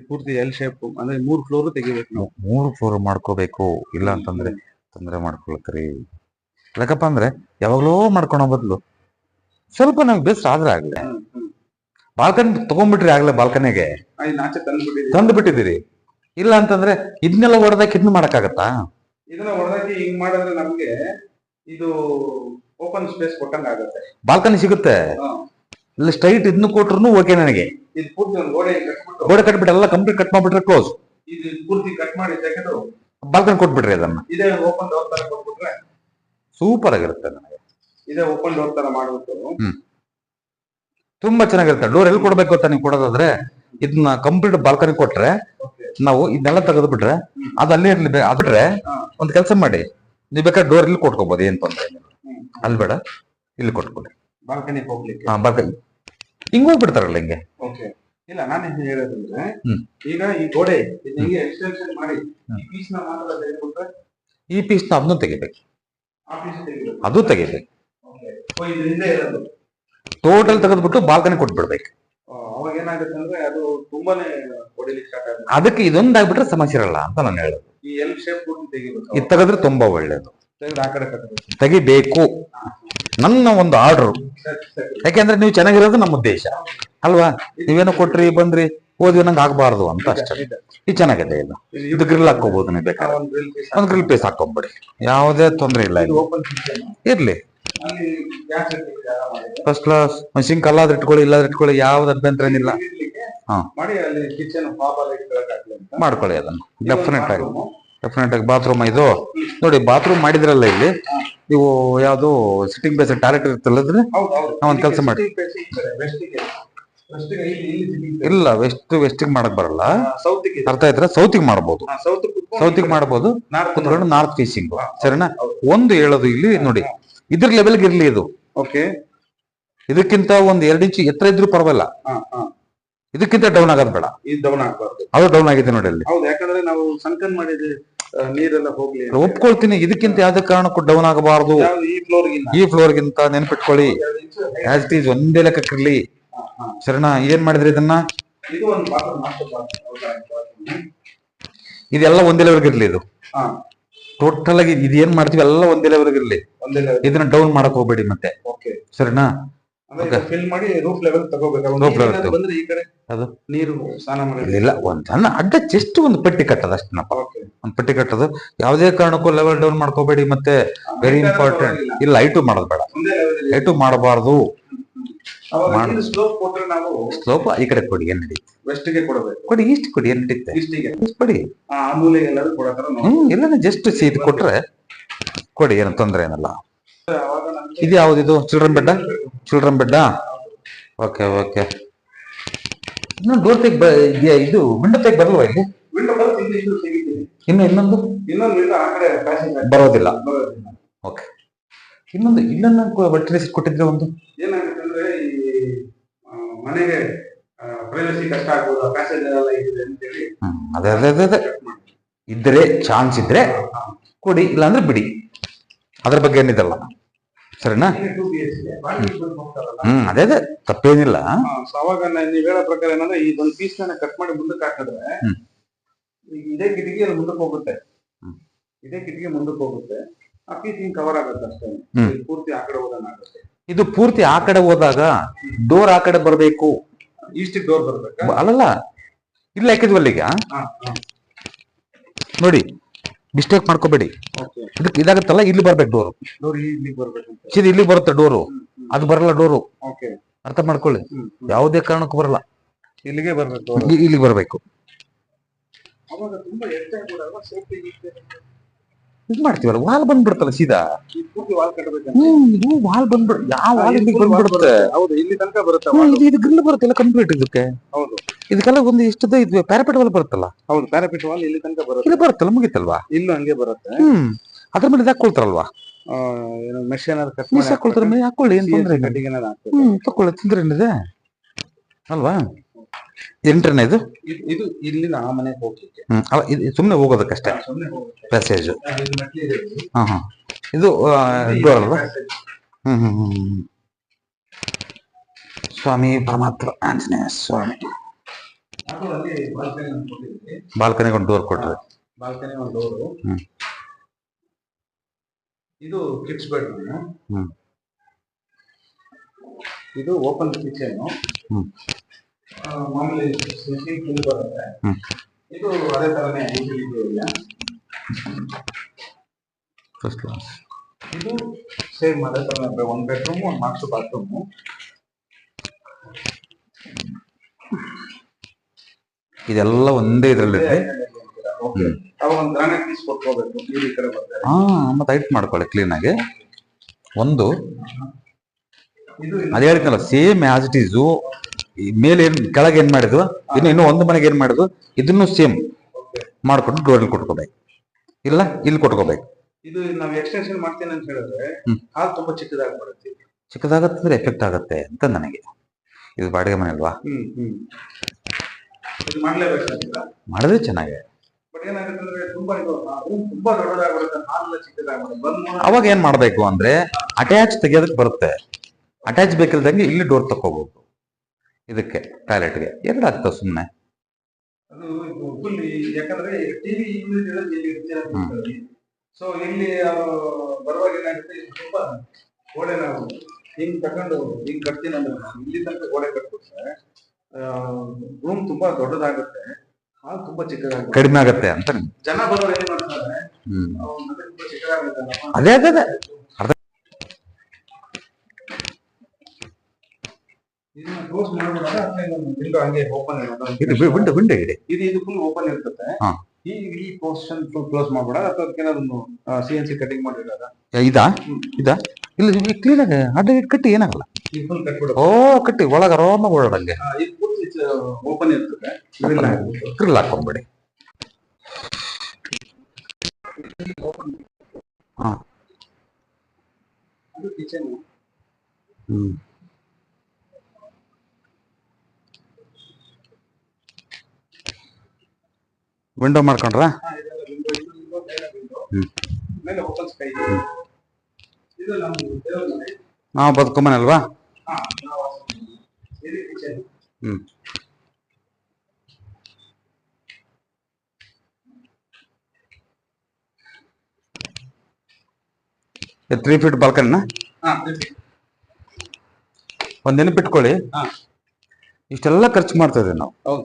ಪೂರ್ತಿ ಎಲ್ ಶೇಪ್ ಅಂದ್ರೆ 3 ಫ್ಲೋರ್ ತೆಗಿಬೇಕು ನಾವು. 3 ಫ್ಲೋರ್ ಮಾಡ್ಕೋಬೇಕು. ಇಲ್ಲ ಅಂತಂದ್ರೆ ತೊಂದರೆ ಮಾಡ್ಕೊಳಕ್ರಿ. ಯಾಕಪ್ಪ ಅಂದ್ರೆ ಯಾವಾಗ್ಲೋ ಮಾಡ್ಕೊಳೋ ಬದಲು ಸ್ವಲ್ಪ ನಮ್ಗೆ ಬೇಸರ ಆದ್ರೆ ಆಗ್ಲಿ. ಬಾಲ್ಕನಿ ತಗೊಂಡ್ಬಿಟ್ರಿ ಆಗ್ಲೇ, ಬಾಲ್ಕನಿಗೆ ತಂದು ಬಿಟ್ಟಿದ್ದೀರಿ. ಇಲ್ಲ ಅಂತಂದ್ರೆ ಇದನ್ನೆಲ್ಲ ಹೊಡೆದಾಕಿ ಇದನ್ನ ಮಾಡಕ್ಕಾಗತ್ತಾ? ಇದನ್ನ ಹೊಡೆದಾಕಿ ಹಿಂಗ್ ಮಾಡಿದ್ರೆ ನಮ್ಗೆ ಇದು ಓಪನ್ ಸ್ಪೇಸ್ ಕೊಟ್ಟಂಗ ಆಗುತ್ತೆ. ಬಾಲ್ಕನಿ ಸಿಗುತ್ತೆ. ಇಲ್ಲ ಸ್ಟ್ರೈಟ್ ಇದನ್ನು ಕೊಟ್ರು ಓಕೆ ನನಗೆ. ಇದು ಪೂರ್ತಿ ಒಂದು ಗೋಡೆ ಕಟ್ಬಿಟ್ಟು ಎಲ್ಲ ಕಂಪ್ಲೀಟ್ ಕಟ್ ಮಾಡ್ಬಿಟ್ರೆ ಕ್ಲೋಸ್. ಇದು ಪೂರ್ತಿ ಕಟ್ ಮಾಡಿ ತೆಗೆದು ಬಾಲ್ಕನಿ ಕೊಟ್ಬಿಡ್ರಿ. ಅದನ್ನ ಇದೇ ಓಪನ್ ಡೋರ್ ತರ ಕೊಟ್ಬಿಟ್ರೆ ಸೂಪರ್ ಆಗಿರುತ್ತೆ. ನನಗೆ ಇದೇ ಓಪನ್ ಡೋರ್ ತರ ಮಾಡ್ಬಿಟ್ಟು ತುಂಬಾ ಚೆನ್ನಾಗಿರುತ್ತೆ. ಡೋರ್ ಎಲ್ಲಿ ಕೊಡ್ಬೇಕು ಅಂತ ನೀವು ಕೊಡೋದಾದ್ರೆ ಇದನ್ನ ಕಂಪ್ಲೀಟ್ ಬಾಲ್ಕನಿ ಕೊಟ್ರೆ, ನಾವು ಇದನ್ನೆಲ್ಲ ತೆಗೆದು ಬಿಟ್ರೆ ಅದು ಅಲ್ಲೇ ಇರ್ಲಿ. ಆದ್ರೆ ಒಂದ್ ಕೆಲಸ ಮಾಡಿ, ನೀವ್ ಬೇಕಾದ್ರೆ ಡೋರ್ ಇಲ್ಲಿ ಕೊಟ್ಕೋಬಹುದು, ಏನ್ ತೊಂದ್ರೆ ಏನಿಲ್ಲ. ಅಲ್ಲಿ ಬೇಡ, ಇಲ್ಲಿ ಕೊಟ್ಕೊಳ್ಳಿ. ಬಾಲ್ಕನಿ ಹೋಗ್ಲಿಕ್ಕೆ ಬಾಲ್ಕನಿ ಹಿಂಗ್ ಹೋಗ್ಬಿಡ್ತಾರಲ್ಲ ಹಿಂಗೆ. ಇಲ್ಲ, ನಾನು ಹೇಳೋದಂದ್ರೆ ಈಗ ಈ ಗೋಡೆ ಹಿಂಗೆ ಎಕ್ಸ್ಟೆನ್ಷನ್ ಮಾಡಿ ಈ ಪೀಸ್ ನ ಮಾತ್ರ ತೆಗೆದುಬಿಟ್ರೆ, ಈ ಪೀಸ್ ನ ಅದನ್ನು ತೆಗಿಬೇಕು, ಅದು ತೆಗಿಬೇಕು. ಟೋಟಲ್ ತೆಗೆದ್ಬಿಟ್ಟು ಬಾಲ್ಕನಿ ಕೊಟ್ಬಿಡ್ಬೇಕು. ಅವಾಗ ಏನಾಗುತ್ತೆ ಅಂದ್ರೆ ಅದು ತುಂಬಾನೇ ಹೊಡಿಲಿಕ್ಕೆ ಸ್ಟಾರ್ಟ್ ಆಗುತ್ತೆ. ಅದಕ್ಕೆ ಇದೊಂದಾಗ್ಬಿಟ್ರೆ ಸಮಸ್ಯೆ ಇರಲ್ಲ ಅಂತ ನಾನು ಹೇಳೋದು. ಈ ಎಲ್ ಶೇಪ್ ಪೂರ್ತಿ ತೆಗಿಬೇಕು. ಇದು ತೆಗೆದ್ರೆ ತುಂಬಾ ಒಳ್ಳೇದು. ಆ ಕಡೆ ತೆಗಿಬೇಕು, ನನ್ನ ಒಂದು ಆರ್ಡರ್. ಯಾಕೆಂದ್ರೆ ನೀವು ಚೆನ್ನಾಗಿರೋದು ನಮ್ಮ ಉದ್ದೇಶ ಅಲ್ವಾ. ನೀವೇನೋ ಕೊಟ್ರಿ ಬಂದ್ರಿ ಹೋದ್ವಿ ನಂಗೆ ಆಗ್ಬಾರ್ದು ಅಂತ ಅಷ್ಟೇ. ಇದು ಚೆನ್ನಾಗಿದೆ. ಇಲ್ಲ ಇದು ಗ್ರಿಲ್ ಹಾಕೋಬಹುದು, ನೀವು ಬೇಕಾದ್ರೆ ಒಂದು ಗ್ರಿಲ್ ಪೀಸ್ ಹಾಕೊಂಬಿಡಿ, ಯಾವುದೇ ತೊಂದರೆ ಇಲ್ಲ. ಇರ್ಲಿ, ಫಸ್ಟ್ ಕ್ಲಾಸ್. ಸಿಂಕ್ ಅಲ್ಲಾದ್ರೆ ಇಟ್ಕೊಳ್ಳಿ, ಇಲ್ಲಾದ್ರೆ ಇಟ್ಕೊಳ್ಳಿ, ಯಾವ್ದು ಅಭ್ಯಂತರ ಏನಿಲ್ಲ. ಮಾಡ್ಕೊಳ್ಳಿ ಅದನ್ನು. ಡೆಫಿನೆಟ್ ಆಗಿ ಬಾತ್ರೂಮ್ ಇದು ನೋಡಿ. ಬಾತ್ರೂಮ್ ಮಾಡಿದ್ರಲ್ಲ ಇಲ್ಲಿ ನೀವು, ಯಾವ್ದು ಸಿಟ್ಟಿಂಗ್ ಬೇಸ್ ಟಾಯ್ಲೆಟ್ ಇರ್ತಲ್ಲದ್ರೆ ನಾವ್ ಒಂದ್ ಕೆಲಸ ಮಾಡಿ. ಇಲ್ಲ, ವೆಸ್ಟಿಗೆ ಮಾಡಕ್ ಬರಲ್ಲ. ಅರ್ಥ ಆಯ್ತಾ? ಸೌತಿಗೆ ಮಾಡ್ಬೋದು, ಸೌತಿಗೆ ಮಾಡ್ಬೋದು. ಕುತ್ಕೊಂಡು ನಾರ್ತ್ ಫೇಸಿಂಗ್. ಸರಿನಾ? ಒಂದು ಹೇಳೋದು ಇಲ್ಲಿ ನೋಡಿ, ಇದ್ರ ಲೆವೆಲ್ಗೆ ಇರ್ಲಿ ಇದು. ಇದಕ್ಕಿಂತ ಒಂದ್ 2 ಇಂಚು ಎತ್ತರ ಇದ್ರೂ ಪರವಾಗಿಲ್ಲ. ಇದಕ್ಕಿಂತ ಡೌನ್ ಆಗೋದ್ ಬೇಡ. ಅದು ಡೌನ್ ಆಗಿದೆ ನೋಡಿ ಅಲ್ಲಿ. ಯಾಕಂದ್ರೆ ನಾವು ಸಂಕನ್ ಮಾಡಿದ್ರೆ ನೀರೆಲ್ಲ ಹೋಗ್ಲಿ ಒಪ್ಕೊಳ್ತೀನಿ. ಇದಕ್ಕಿಂತ ಯಾವ್ದೇ ಕಾರಣಕ್ಕೂ ಡೌನ್ ಆಗಬಾರ್ದು. ಈ ಫ್ಲೋರ್ಗಿಂತ ನೆನ್ಪಿಟ್ಕೊಳ್ಳಿ, ಆಸ್ ಇಟ್ ಈಸ್ ಒಂದೇ ಲೆಕ್ಕಕ್ಕಿರ್ಲಿ. ಸರಿನಾ? ಏನ್ ಮಾಡಿದ್ರಿ ಇದನ್ನ? ಇದೆಲ್ಲ ಒಂದೇ ಲೆವೆಲ್ಗೆ ಇರ್ಲಿ. ಇದು ಟೋಟಲ್ ಆಗಿ ಇದೇನ್ ಮಾಡ್ತೀವಿ ಎಲ್ಲ ಒಂದೇ ಲೆವೆಲ್ ಇರಲಿ, ಇದನ್ನ ಡೌನ್ ಮಾಡಕ್ ಹೋಗ್ಬೇಡಿ ಮತ್ತೆ. ಸರಿನಾ? ಫಿಲ್ ಮಾಡಿ ರೂಫ್ ಲೆವೆಲ್ ತಗೋಬೇಕು. ಬಂದ್ರೆ ಈ ಕಡೆ ಅದು ನೀರು ಸ್ನಾನ ಮಾಡಿ ಇಲ್ಲ, ಒಂದ್ ಸಣ್ಣ ಅಡ್ಡ ಜಸ್ಟ್ ಒಂದು ಪಟ್ಟಿ ಕಟ್ಟದ ಅಷ್ಟೇನಪ್ಪ. ಒಂದ್ ಪಟ್ಟಿ ಕಟ್ಟದು, ಯಾವುದೇ ಕಾರಣಕ್ಕೂ ಲೆವೆಲ್ ಡೌನ್ ಮಾಡ್ಕೋಬೇಡಿ. ಮತ್ತೆ ವೆರಿ ಇಂಪಾರ್ಟೆಂಟ್, ಇಲ್ಲ ಹೈಟು ಮಾಡೋದು ಬೇಡ, ಹೈಟು ಮಾಡಬಾರ್ದು. ಸ್ಲೋಪ್ ಈ ಕಡೆ ಕೊಡಿ, ಏನ್ ನಡೀತಿ? ವೆಸ್ಟ್ ಗೆ ಕೊಡಬೇಕು, ಕೊಡಿ. ಈಸ್ಟ್ ಕೊಡಿ, ಏನ್ ನಡೀತೆ? ಕೊಡಿ. ಇಲ್ಲ ಜಸ್ಟ್ ಸೀಟ್ ಕೊಟ್ರೆ ಕೊಡಿ, ಏನು ತೊಂದ್ರೆ ಏನಲ್ಲ. ಇದು ಯಾವ್ದಿದು? ಚಿಲ್ಡ್ರನ್ ಬೆಡ್ಡ? ಚಿಲ್ಡ್ರನ್ ಬೆಡ್ಡ? Okay okay. ಇನ್ನೊಂದು ಡೋರ್ ತೆಗ್, ಇದು ವಿಂಡೋ ತೆಗ್ ಬರಲ್ವಾ ಇಲ್ಲಿ? ಇನ್ನೊಂದು ಬರೋದಿಲ್ಲ. ಓಕೆ. ಇನ್ನೊಂದು ಇಲ್ಲನ್ನ ಬಟ್ಟೆ ಕೊಟ್ಟಿದ್ರೆ ಒಂದು ಏನಾಗುತ್ತೆ ಅಂದ್ರೆ ಈ ಮನೆಗೆ ಪ್ರೈವಸಿ ಕಷ್ಟ ಆಗ್ಬೋದು, ಪ್ಯಾಸೇಜ್ ಎಲ್ಲ ಇದೆ ಅಂತೇಳಿ. ಅದೇ ಅದೇ ಅದೇ ಅದೇ ಇದ್ರೆ ಚಾನ್ಸ್ ಇದ್ರೆ ಕೊಡಿ, ಇಲ್ಲಾಂದ್ರೆ ಬಿಡಿ, ಅದ್ರ ಬಗ್ಗೆ ಏನಿದಲ್ಲ. ಸರಿನಾ? ಅದೇ ಅದೇ ತಪ್ಪೇನಿಲ್ಲ. ಅವಾಗ ನೀವ್ ಹೇಳೋ ಪ್ರಕಾರ ಏನಂದ್ರೆ ಈ ಒಂದು ಪೀಸ್ ಕಟ್ ಮಾಡಿ ಮುಂದಕ್ಕೆ ಹಾಕಿದ್ರೆ ಇದೇ ಕಿಟಕಿ ಅಲ್ಲಿ ಮುಂದಕ್ಕೆ ಹೋಗುತ್ತೆ, ಇದೇ ಕಿಟಕಿ ಮುಂದಕ್ಕೆ ಹೋಗುತ್ತೆ, ಆ ಪೀಸ್ ಹಿಂಗ್ ಕವರ್ ಆಗುತ್ತೆ ಅಷ್ಟೇ. ಪೂರ್ತಿ ಆ ಕಡೆ ಹೋದಂಗ ಆಗುತ್ತೆ. ಇದು ಪೂರ್ತಿ ಆ ಕಡೆ ಹೋದಾಗ ಡೋರ್ ಆ ಕಡೆ ಬರ್ಬೇಕು. ಈಸ್ಟ್ ಡೋರ್ ಬರ್ಬೇಕು. ಅಲ್ಲಲ್ಲ, ಇಲ್ಲಿ ಹಾಕಿದ್ವಲ್ಲ ಈಗ ನೋಡಿ, ಮಿಸ್ಟೇಕ್ ಮಾಡ್ಕೋಬೇಡಿ. ಇದಕ್ಕೆ ಇದಾಗತ್ತಲ್ಲ, ಇಲ್ಲಿ ಬರ್ಬೇಕು ಡೋರು. ಸೀದಾ ಇಲ್ಲಿ ಬರುತ್ತೆ ಡೋರು, ಅದು ಬರಲ್ಲ ಡೋರು. ಅರ್ಥ ಮಾಡ್ಕೊಳ್ಳಿ, ಯಾವುದೇ ಕಾರಣಕ್ಕೂ ಬರಲ್ಲ, ಇಲ್ಲಿಗೆ ಬರ್ಬೇಕು, ಇಲ್ಲಿಗೆ ಬರ್ಬೇಕು. ಇದು ಮಾಡ್ತೀವಲ್ಲ, ವಾಲ್ ಬಂದ್ಬಿಡ್ತಲ್ಲ ಸೀದಾ. ಇದು ವಾಲ್ ಬಂದ್ಬಿಡ, ಯಾವ ವಾಲ್ ಇಲ್ಲಿಗೆ ಬಂದ್ಬಿಡುತ್ತೆ. ಇಲ್ಲಿ ತನಕ ಬರುತ್ತೆ. ಇದು ಗ್ರಿಲ್ ಬರುತ್ತಲ್ಲ ಕಂಪ್ಲೀಟ್ ಇದಕ್ಕೆ. ಇದಕ್ಕೆಲ್ಲ ಒಂದು ಇಷ್ಟದ ಇದು ಪ್ಯಾರಾಪೆಟ್ ವಾಲ್ ಬರುತ್ತಲ್ಲ. ಹೌದು, ಪ್ಯಾರಾಪೆಟ್ ವಾಲ್ ಇಲ್ಲಿ ತನಕ ಬರುತ್ತೆ. ಇಲ್ಲಿ ಬರುತ್ತಲ್ಲ, ಮುಗಿತಲ್ವಾ? ಇಲ್ಲೂ ಹಂಗೆ ಬರುತ್ತೆ. ಅದ್ರ ಮೇಲೆ ಹಾಕೊಳ್ತಾರಲ್ವಾ, ಮೆಶ್ ಏನಾದ್ರು ಮಿಸ್ ಹಾಕೊಳ್ತಾರೆ, ಹಾಕೊಳ್ಳಿ, ಏನ್ ತೊಂದ್ರೆ ಇಲ್ಲ. ತಕೊಳ್ಳಿ, ತೊಂದ್ರೆ ಏನಿದೆ ಅಲ್ವಾ? ಎಂಟ್ರನೇ ಇದು ಇದು ಇಲ್ಲಿ ಆ ಮನೆಗೆ ಹೋಗ್ಲಿಕ್ಕೆ. ಸುಮ್ನೆ ಹೋಗೋದಕ್ಕಷ್ಟೇ ಪ್ಯಾಸೇಜ್. ಹಾ ಇದು ಡೋರ್ ಅಲ್ವಾ? ಸ್ವಾಮಿ ಪರಮಾತ್ಮ ಆಂಜನೇಯ ಸ್ವಾಮಿ. ಬಾಲ್ಕನಿಗೆ ಒಂದು ಡೋರ್ ಕೊಟ್ರೆ, ಬಾಲ್ಕನಿ ಒಂದು ಡೋರು. ಇದು ಕಿಡ್ಸ್ ಬೆಡ್ರೂಮ್. ಇದು ಓಪನ್ ಕಿಚನ್. ಮಾಮೂಲಿ ಸ್ವಿಮ್ಮಿಂಗ್ ಪೂಲ್ ಬರುತ್ತೆ. ಇದು ಅದೇ ತರನೇ ಯೂಟಿಲಿಟಿ ಏರಿಯಾ. First class. ಇದು ಸೇಮ್ ಅದೇ ತರ, ಒಂದು ಬೆಡ್ರೂಮ್, ಒಂದು ಮಾಸ್ಟರ್ ಬಾತ್ರೂಮ್. ಇದೆಲ್ಲ ಒಂದೇ ಇದ್ರಲ್ಲಿದೆ. ಒಂದು ಗ್ರಾನೈಟ್ ಪೀಸ್ ಕೊಟ್ಕೋಬೇಕು, ಈ ಕಡೆ ಬರ್ತಾರೆ. ಮತ್ತೆ ಹೈಟ್ ಮಾಡ್ಕೊಳ್ಳಿ ಕ್ಲೀನ್ ಆಗಿ. ಒಂದು ಅದೇ ಹೇಳ್ತೀನಲ್ಲ, ಸೇಮ್ ಆಸ್ ಇಟ್ ಈಸ್. ಮೇಲೆ ಏನ್ ಕೆಳಗೆ ಏನ್ ಮಾಡಿದ್ವು, ಇನ್ನು ಒಂದು ಮನೆಗೆ ಏನ್ ಮಾಡಿದ್ವು, ಇದನ್ನು ಸೇಮ್ ಮಾಡ್ಕೊಂಡು ಡೋರ್ ಕೊಟ್ಕೋಬೇಕು, ಇಲ್ಲ ಇಲ್ಲಿ ಕೊಟ್ಕೋಬೇಕು. ಇದು ನಾವು ಎಕ್ಸ್ಟೆನ್ಷನ್ ಮಾಡ್ತೇನೆ ಅಂತ ಹೇಳಿದ್ರೆ ಹಾಲ್ ತುಂಬಾ ಚಿಕ್ಕದಾಗಿ ಬರುತ್ತೆ. ಚಿಕ್ಕದಾಗತ್ತಂದ್ರೆ ಎಫೆಕ್ಟ್ ಆಗುತ್ತೆ ಅಂತ ನನಗೆ. ಇದು ಬಾಡಿಗೆ ಮನೆ ಅಲ್ವಾ, ಮಾಡಿದ್ರೆ ಚೆನ್ನಾಗಿ. ಅವಾಗ ಏನ್ ಮಾಡ್ಬೇಕು ಅಂದ್ರೆ, ಅಟ್ಯಾಚ್ ತೆಗಿಯೋದಕ್ಕೆ ಬರುತ್ತೆ. ಅಟ್ಯಾಚ್ ಬೇಕಿಲ್ದಂಗೆ ಇಲ್ಲಿ ಡೋರ್ ತಕೋಬಹುದು. ಇದಕ್ಕೆ ಟಾಯ್ಲೆಟ್ಗೆ ಎರಡು ಆಗ್ತಾವ ಸುಮ್ಮನೆ. ಯಾಕಂದ್ರೆ ಟಿವಿ ಸೊ ಇಲ್ಲಿ ಬರುವಾಗ ಏನಾಗುತ್ತೆ, ತುಂಬಾ ಗೋಡೆ ನಾವು ಹಿಂಗ್ ತಕೊಂಡು ಹಿಂಗ್ ಕಟ್ತೀನಿ ಅಂದ್ರೆ ಇಲ್ಲಿ ತನಕ ಗೋಡೆ ಕಟ್ಬಿಟ್ರೆ ರೂಮ್ ತುಂಬಾ ದೊಡ್ಡದಾಗುತ್ತೆ, ಹಾಲ್ ತುಂಬಾ ಚಿಕ್ಕದಾಗುತ್ತೆ, ಕಡಿಮೆ ಆಗುತ್ತೆ ಅಂತ ಜನ ಬರೋರು ಏನ್ ಮಾಡ್ತಾರೆ. ಅದೇ ಅದೇ ಅದೇ ಇದನ್ನ ಕ್ಲೋಸ್ ಮಾಡ್ಬಿಡೋಣ. ವಿಂಡೋ ಹಂಗೆ ಓಪನ್ ವಿಂಡೋ ವಿಂಡೋ ಇದೆ, ಇದು ಫುಲ್ ಓಪನ್ ಇರ್ತದೆ. ಈ ಪೋರ್ಷನ್ ಫುಲ್ ಕ್ಲೋಸ್ ಮಾಡ್ಬಿಡ, ಅಥವಾ ಅದಕ್ಕೇನಾದ್ರು CNC ಕಟಿಂಗ್ ಮಾಡಿರೋದ ಇದಾ ಇಲ್ಲ ಕ್ಲೀನ್ ಆಗಿ ಅಡ್ಡ ಕಟ್ಟಿ ಏನಾಗಲ್ಲ. ಫುಲ್ ಕಟ್ಬಿಡ. ಕಟ್ಟಿ ಒಳಗ ಆರಾಮಾಗಿ ಓಡಾಡಂಗೆ ಓಪನ್ ಇರ್ತದೆ. ಗ್ರಿಲ್ ಹಾಕೊಂಡ್ಬಿಡಿ. ಅದು ಕಿಚನ್. ವಿಂಡೋ ಮಾಡ್ಕೊಂಡ್ರ ನಾವು ಬದುಕೊಂಬನೆ ಅಲ್ವಾ. 3 ಫೀಟ್ ಬಾಲ್ಕನಿನ ಒಂದ್ ನೆನಪಿಟ್ಕೊಳ್ಳಿ, ಇಷ್ಟೆಲ್ಲ ಖರ್ಚು ಮಾಡ್ತಾ ಇದ್ದೀವಿ ನಾವು. ಹೌದು,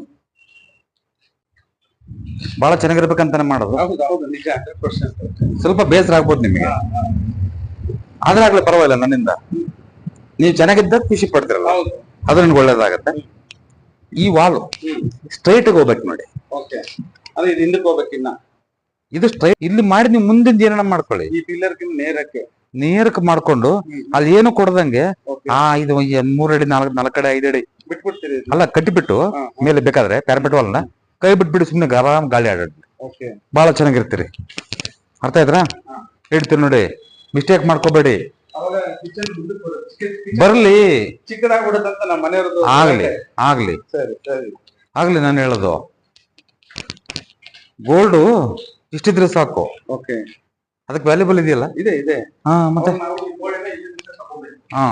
ಬಹಳ ಚೆನ್ನಾಗಿರ್ಬೇಕಂತಾನೆ ಮಾಡೋದು. ಹೌದು ಹೌದು, ನಿಜ 100%. ಸ್ವಲ್ಪ ಬೇಸರ ಆಗ್ಬೋದು ನಿಮಗೆ, ಆದ್ರೆ ಆಗ್ಲಿ ಪರವಾಗಿಲ್ಲ. ನನ್ನಿಂದ ನೀವು ಚೆನ್ನಾಗಿದ್ದ ಖುಷಿ ಪಡ್ತಿರಲ್ಲ, ಹೌದು, ಅದು ನಿಮ್ಗೆ ಒಳ್ಳೇದಾಗತ್ತೆ. ಈ ವಾಲು ಸ್ಟ್ರೈಟ್ ಹೋಗ್ಬೇಕು ನೋಡಿ. ಓಕೆ, ಅದು ಇದು ಹಿಂದಕ್ಕೆ ಹೋಗ್ಬೇಕಿನ್ನ. ಇದು ಸ್ಟ್ರೈಟ್ ಇಲ್ಲಿ ಮಾಡಿ ನೀವು ಮುಂದಿನ ಏನ ಮಾಡ್ಕೊಳ್ಳಿ. ಈ ಪಿಲ್ಲರ್ಗಿನ್ನ ನೇರಕ್ಕೆ ಮಾಡ್ಕೊಂಡು ಅಲ್ಲಿ ಏನು ಕೊಡದಂಗೆ ಇದು 3 ಅಡಿ 4 ಅಡಿ 5 ಅಡಿ ಬಿಟ್ಬಿಡ್ತೀರಿ ಅಲ್ಲ ಕಟ್ಟಿಬಿಟ್ಟು ಮೇಲೆ ಬೇಕಾದ್ರೆ ಪ್ಯಾರಪೆಟ್ ವಾಲ್ನ ಕೈ ಬಿಟ್ಬಿಟ್ಟು ಸುಮ್ಮನೆ ಆರಾಮ್ ಗಾಳಿ ಆಡಾಡಿ ಬಹಳ ಚೆನ್ನಾಗಿರ್ತೀರಿ. ಅರ್ಥ ಆಯ್ತಾ? ಹೇಳ್ತೀರಿ ನೋಡಿ, ಮಿಸ್ಟೇಕ್ ಮಾಡ್ಕೋಬೇಡಿ. ಬರ್ಲಿ, ಚಿಕ್ಕದಾಗ್ಬಿಡುತ್ತಂತ ನಮ್ಮ ಮನೆಯವ್ರದ್ದು. ಆಗ್ಲಿ ಸರಿ ಸರಿ ಆಗ್ಲಿ, ನಾನು ಹೇಳೋದು ಗೋಲ್ಡು ಇಷ್ಟಿದ್ರೆ ಸಾಕು. ಓಕೆ, ಅದಕ್ಕೆ ವ್ಯಾಲ್ಯೂಬಲ್ ಇದೆಯಲ್ಲ. ಇದೆ ಇದೆ. ಹಾ, ಮತ್ತೆ ಹಾ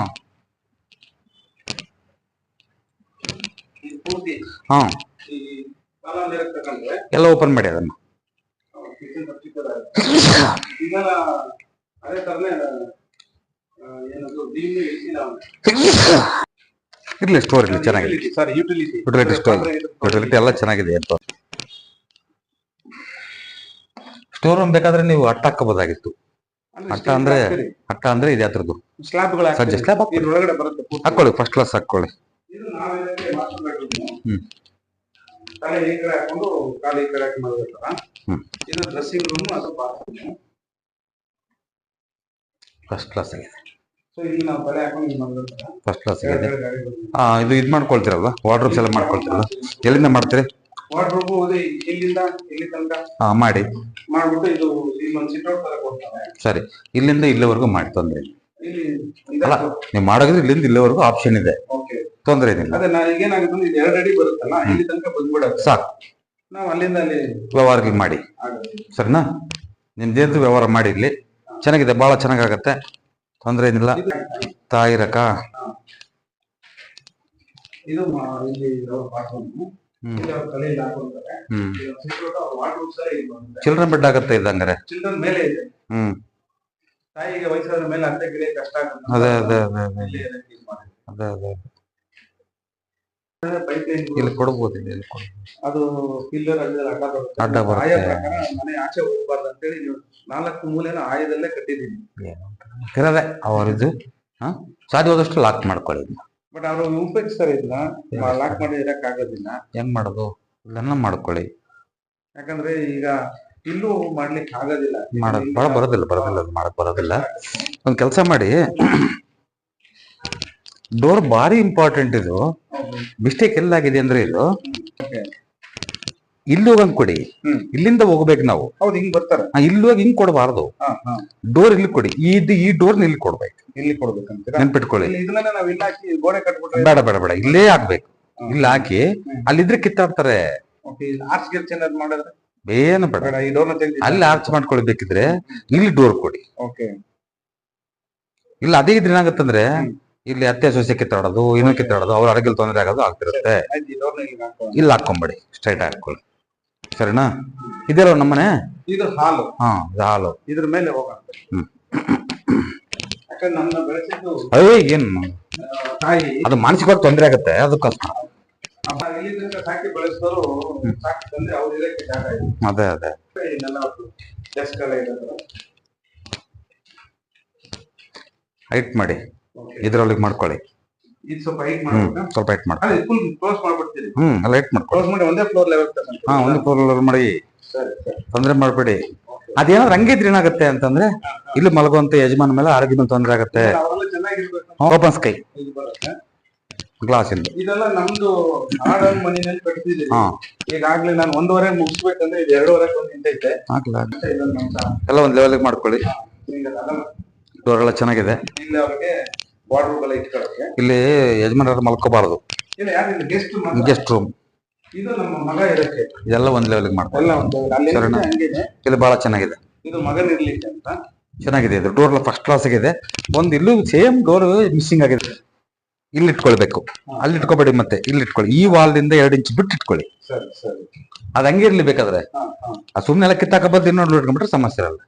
ಹಾ ಎಲ್ಲ ಓಪನ್ ಮಾಡಿ ಅದನ್ನ. ಇರ್ಲಿ, ಸ್ಟೋರ್ ಇರ್ಲಿ, ಚೆನ್ನಾಗಿದೆ. ಯುಟಿಲಿಟಿ ಸ್ಟೋರ್, ಯುಟಿಲಿಟಿ ಎಲ್ಲ ಚೆನ್ನಾಗಿದೆ ಅಂತ. ಸ್ಟೋರ್ ರೂಮ್ ಬೇಕಾದ್ರೆ ನೀವು ಅಟ್ಟ ಹಾಕಬಹುದಾಗಿತ್ತು. ಅಟ್ಟ ಅಂದ್ರೆ ಇದೆ ಅದ್ರದ್ದು ಸಜ್ಜೆ ಸ್ಲಾಬ್ ಹಾಕೊಳ್ಳಿ, ಫಸ್ಟ್ ಕ್ಲಾಸ್ ಹಾಕೊಳ್ಳಿ. ಫಸ್ಟ್ ಕ್ಲಾಸ್ ಆಗಿದೆ, ಫಸ್ಟ್ ಕ್ಲಾಸ್ ಆಗಿದೆ. ಇದು ಇದ್ ಮಾಡ್ಕೊಳ್ತೀರಲ್ಲ, ವಾರ್ಡ್ರೋಬ್ಸ್ ಎಲ್ಲ ಮಾಡ್ಕೊಳ್ತೀರಲ್ಲ, ಎಲ್ಲಿಂದ ಮಾಡ್ತೀರಿ? ಮಾಡಿ ಸರಿ, ಇಲ್ಲಿಂದ ಇಲ್ಲಿವರೆಗೂ ಮಾಡಿ, ತೊಂದ್ರೆ ಅಲ್ಲ. ನೀವು ಮಾಡೋದ್ರೆ ಇಲ್ಲಿಂದ ಇಲ್ಲಿವರೆಗೂ ಆಪ್ಷನ್ ಇದೆ, ತೊಂದ್ರೆ ಏನಿಲ್ಲ. ಸಾಕು, ವ್ಯವಹಾರ ಮಾಡಿ ಸರಿನಾ? ನಿಮ್ದೇನು ವ್ಯವಹಾರ ಮಾಡಿ ಇಲ್ಲಿ ಚೆನ್ನಾಗಿದೆ, ಬಹಳ ಚೆನ್ನಾಗತ್ತೆ, ತೊಂದ್ರೆ ಏನಿಲ್ಲ. ತಾಯಿರಕ ಚಿಲ್ಡ್ರನ್ ಬೆಡ್ ಆಗತ್ತೆ ಇದಂಗಾರೆ. ತಾಯಿಗೆ ವಯಸ್ಸಾದ ಮೇಲೆ ಅತ್ತೆ ಗಿಡ ಕಷ್ಟ ಆಗುತ್ತೆ. ಅದೇ ಅದೇ ಅದೇ ಅದೇ ಅದೇ ಇಲ್ಲಿ ಕೊಡ್ಬೋದು, ಇಲ್ಲಿ ಅದು ಪಿಲ್ಲರ್ ಅಡ್ಡ ಬರುತ್ತೆ. ಮನೆ ಆಚೆ ಹೋಗ್ಬಾರ್ದು ಅಂತೇಳಿ 4 ಮೂಲೆನ ಆಯದಲ್ಲೇ ಕಟ್ಟಿದೀನಿ. ಇರದೆ ಅವರಿದು ಸಾಧ್ಯವಾದಷ್ಟು ಲಾಕ್ ಮಾಡ್ಕೊಳ್ಳಿ. ಬಟ್ ಅವರು ಉಪಯೋಗಿಸ್ತಾರೆ, ಇದನ್ನ ಲಾಕ್ ಮಾಡಿ ಇರಕ್ ಆಗೋದಿಲ್ಲ. ಹೆಂಗ್ ಮಾಡೋದು? ಇದನ್ನ ಮಾಡ್ಕೊಳ್ಳಿ. ಯಾಕಂದ್ರೆ ಈಗ ಇಲ್ಲೂ ಮಾಡ್ಲಿಕ್ಕೆ ಆಗೋದಿಲ್ಲ, ಬರೋದಿಲ್ಲ ಅದು ಮಾಡಕ್ ಬರೋದಿಲ್ಲ. ಒಂದ್ ಕೆಲಸ ಮಾಡಿ, ಡೋರ್ ಬಾರಿ ಇಂಪಾರ್ಟೆಂಟ್. ಇದು ಮಿಸ್ಟೇಕ್ ಎಲ್ಲಾಗಿದೆ ಅಂದ್ರೆ ಇದು ಇಲ್ಲಿ ಹೋಗಂಗ್ ಕೊಡಿ, ಇಲ್ಲಿಂದ ಹೋಗ್ಬೇಕು ನಾವು. ಹೌದು, ಹಿಂಗ್ ಬರ್ತಾರೆ. ಇಲ್ಲಿ ಹೋಗಿ ಹಿಂಗ್ ಕೊಡಬಾರ್ದು, ಡೋರ್ ಇಲ್ಲಿ ಕೊಡಿ. ಈ ಡೋರ್ ಇಲ್ಲಿ ಕೊಡ್ಬೇಕು, ಇಲ್ಲಿ ಕೊಡ್ಬೇಕಂತ ನೆನ್ಪಿಟ್ಕೊಳ್ಳಿ. ಬೇಡ ಬೇಡ ಬೇಡ, ಇಲ್ಲೇ ಹಾಕ್ಬೇಕು. ಇಲ್ಲಿ ಹಾಕಿ ಅಲ್ಲಿದ್ರೆ ಕಿತ್ತಾಡ್ತಾರೆ. ಮಾಡಿದ್ರೆ ಏನು ಬೇಡ, ಅಲ್ಲಿ ಆರ್ಚ್ ಮಾಡ್ಕೊಳ್ಬೇಕಿದ್ರೆ ಇಲ್ಲಿ ಡೋರ್ ಕೊಡಿ. ಇಲ್ಲ ಅದೇ ಇದ್ರೆ ಏನಾಗತ್ತಂದ್ರೆ ಇಲ್ಲಿ ಅತ್ತೆ ಸೊಸೆ ಕಿತ್ತಾಡೋದು, ಏನೋ ಕಿತ್ತಾಡೋದು, ಅವ್ರ ಆರೋಗ್ಯ ತೊಂದರೆ ಆಗೋದು ಆಗ್ತಿರುತ್ತೆ. ಇಲ್ಲಿ ಹಾಕೊಂಬೇಡಿ, ಸ್ಟ್ರೈಟ್ ಹಾಕೊಳ್ಳಿ ಸರಿನಾ? ಇದೆಲ್ಲ ನಮ್ಮನೆ, ಇದು ಹಾಲು. ಇದು ಹಾಲು, ಇದ್ರ ಮೇಲೆ ಹೋಗೋಣ. ಏನ್ ಅದು ಮಾನಸಿಕವಾಗಿ ತೊಂದರೆ ಆಗತ್ತೆ, ಅದಕ್ಕೋಸ್ಕರ. ಅದೇ ಅದೇ ಹೈಟ್ ಮಾಡಿ, ಇದ್ರೊಳಗೆ ಮಾಡ್ಕೊಳ್ಳಿ. ಸ್ವಲ್ಪ ಹೈಟ್ ಮಾಡ್ಕೊಳ್ಳಿ. ಅಲ್ಲ ಹೈಟ್ ಮಾಡ್ಕೊಳ್ಳಿ. ಒಂದೇ ಫ್ಲೋರ್ ಲೆವೆಲ್ ಮಾಡಿ, ತೊಂದ್ರೆ ಮಾಡ್ಬೇಡಿ. ಅದೇನಾದ್ರು ಹಂಗಿದ್ರೆ ಏನಾಗುತ್ತೆ ಅಂತಂದ್ರೆ ಇಲ್ಲಿ ಮಲಗುವಂತ ಯಜಮಾನ ಮೇಲೆ ಆರೋಗ್ಯ ಮೇಲೆ ತೊಂದರೆ ಆಗತ್ತೆ. ಓಪನ್ ಸ್ಕೈ ಗ್ಲಾಸ್ ಇಂದ ಇದೆಲ್ಲ ನಮ್ದು ಆಡನ್ ಮನೆಯಲ್ಲಿ ಕಟ್ತಿದ್ದೀವಿ. ಈಗಾಗ್ಲೇ ನಾನು 1.5 ಮುಗಿಸ್ಬೇಕಂದ್ರೆ ಇದು 2.5 ನಿಂತೈತೆ. ಎಲ್ಲ ಒಂದ್ ಲೆವೆಲ್ ಮಾಡ್ಕೊಳ್ಳಿ. ಡೋರ್ ಎಲ್ಲ ಚೆನ್ನಾಗಿದೆ. ಇಲ್ಲಿ ಅವ್ರಿಗೆ ವಾರ್ಡ್ರೋಬ್ ಎಲ್ಲ ಇಟ್ಕೊಳ್ಳೋಕೆ. ಇಲ್ಲಿ ಯಜಮಾನರು ಮಲ್ಕೋಬಾರದು, ಗೆಸ್ಟ್ ರೂಮ್. ಇದು ನಮ್ಮ ಮಗ ಇರಕ್ಕೆ. ಇದೆಲ್ಲ ಒಂದ್ ಲೆವೆಲ್ ಮಾಡ್ಕೊಳ್ಳಿ. ಇದು ಬಹಳ ಚೆನ್ನಾಗಿದೆ. ಇದು ಮಗನ್ ಇರ್ಲಿಕ್ಕೆ ಅಂತ ಚೆನ್ನಾಗಿದೆ. ಇದು ಡೋರ್ ಎಲ್ಲ ಫಸ್ಟ್ ಕ್ಲಾಸ್ ಆಗಿದೆ. ಒಂದು ಇಲ್ಲೂ ಸೇಮ್ ಡೋರ್ ಮಿಸ್ಸಿಂಗ್ ಆಗಿದೆ. ಇಲ್ಲಿ ಇಟ್ಕೊಳ್ಬೇಕು, ಅಲ್ಲಿ ಇಟ್ಕೋಬೇಡಿ. ಮತ್ತೆ ಇಲ್ಲಿ ಇಟ್ಕೊಳ್ಳಿ. ಈ ವಾಲ್ದಿಂದ 2 ಇಂಚ್ ಬಿಟ್ಟು ಇಟ್ಕೊಳ್ಳಿ. ಅದ್ ಹಂಗೆ ಇರ್ಲಿ ಬೇಕಾದ್ರೆ. ಸುಮ್ನೆ ಎಲ್ಲ ಕಿತ್ತಾಕ ಬಂದು ಇನ್ನೊಂದು ಇಟ್ಕೊಂಡ್ಬಿಟ್ರೆ ಸಮಸ್ಯೆ ಇರಲ್ಲ.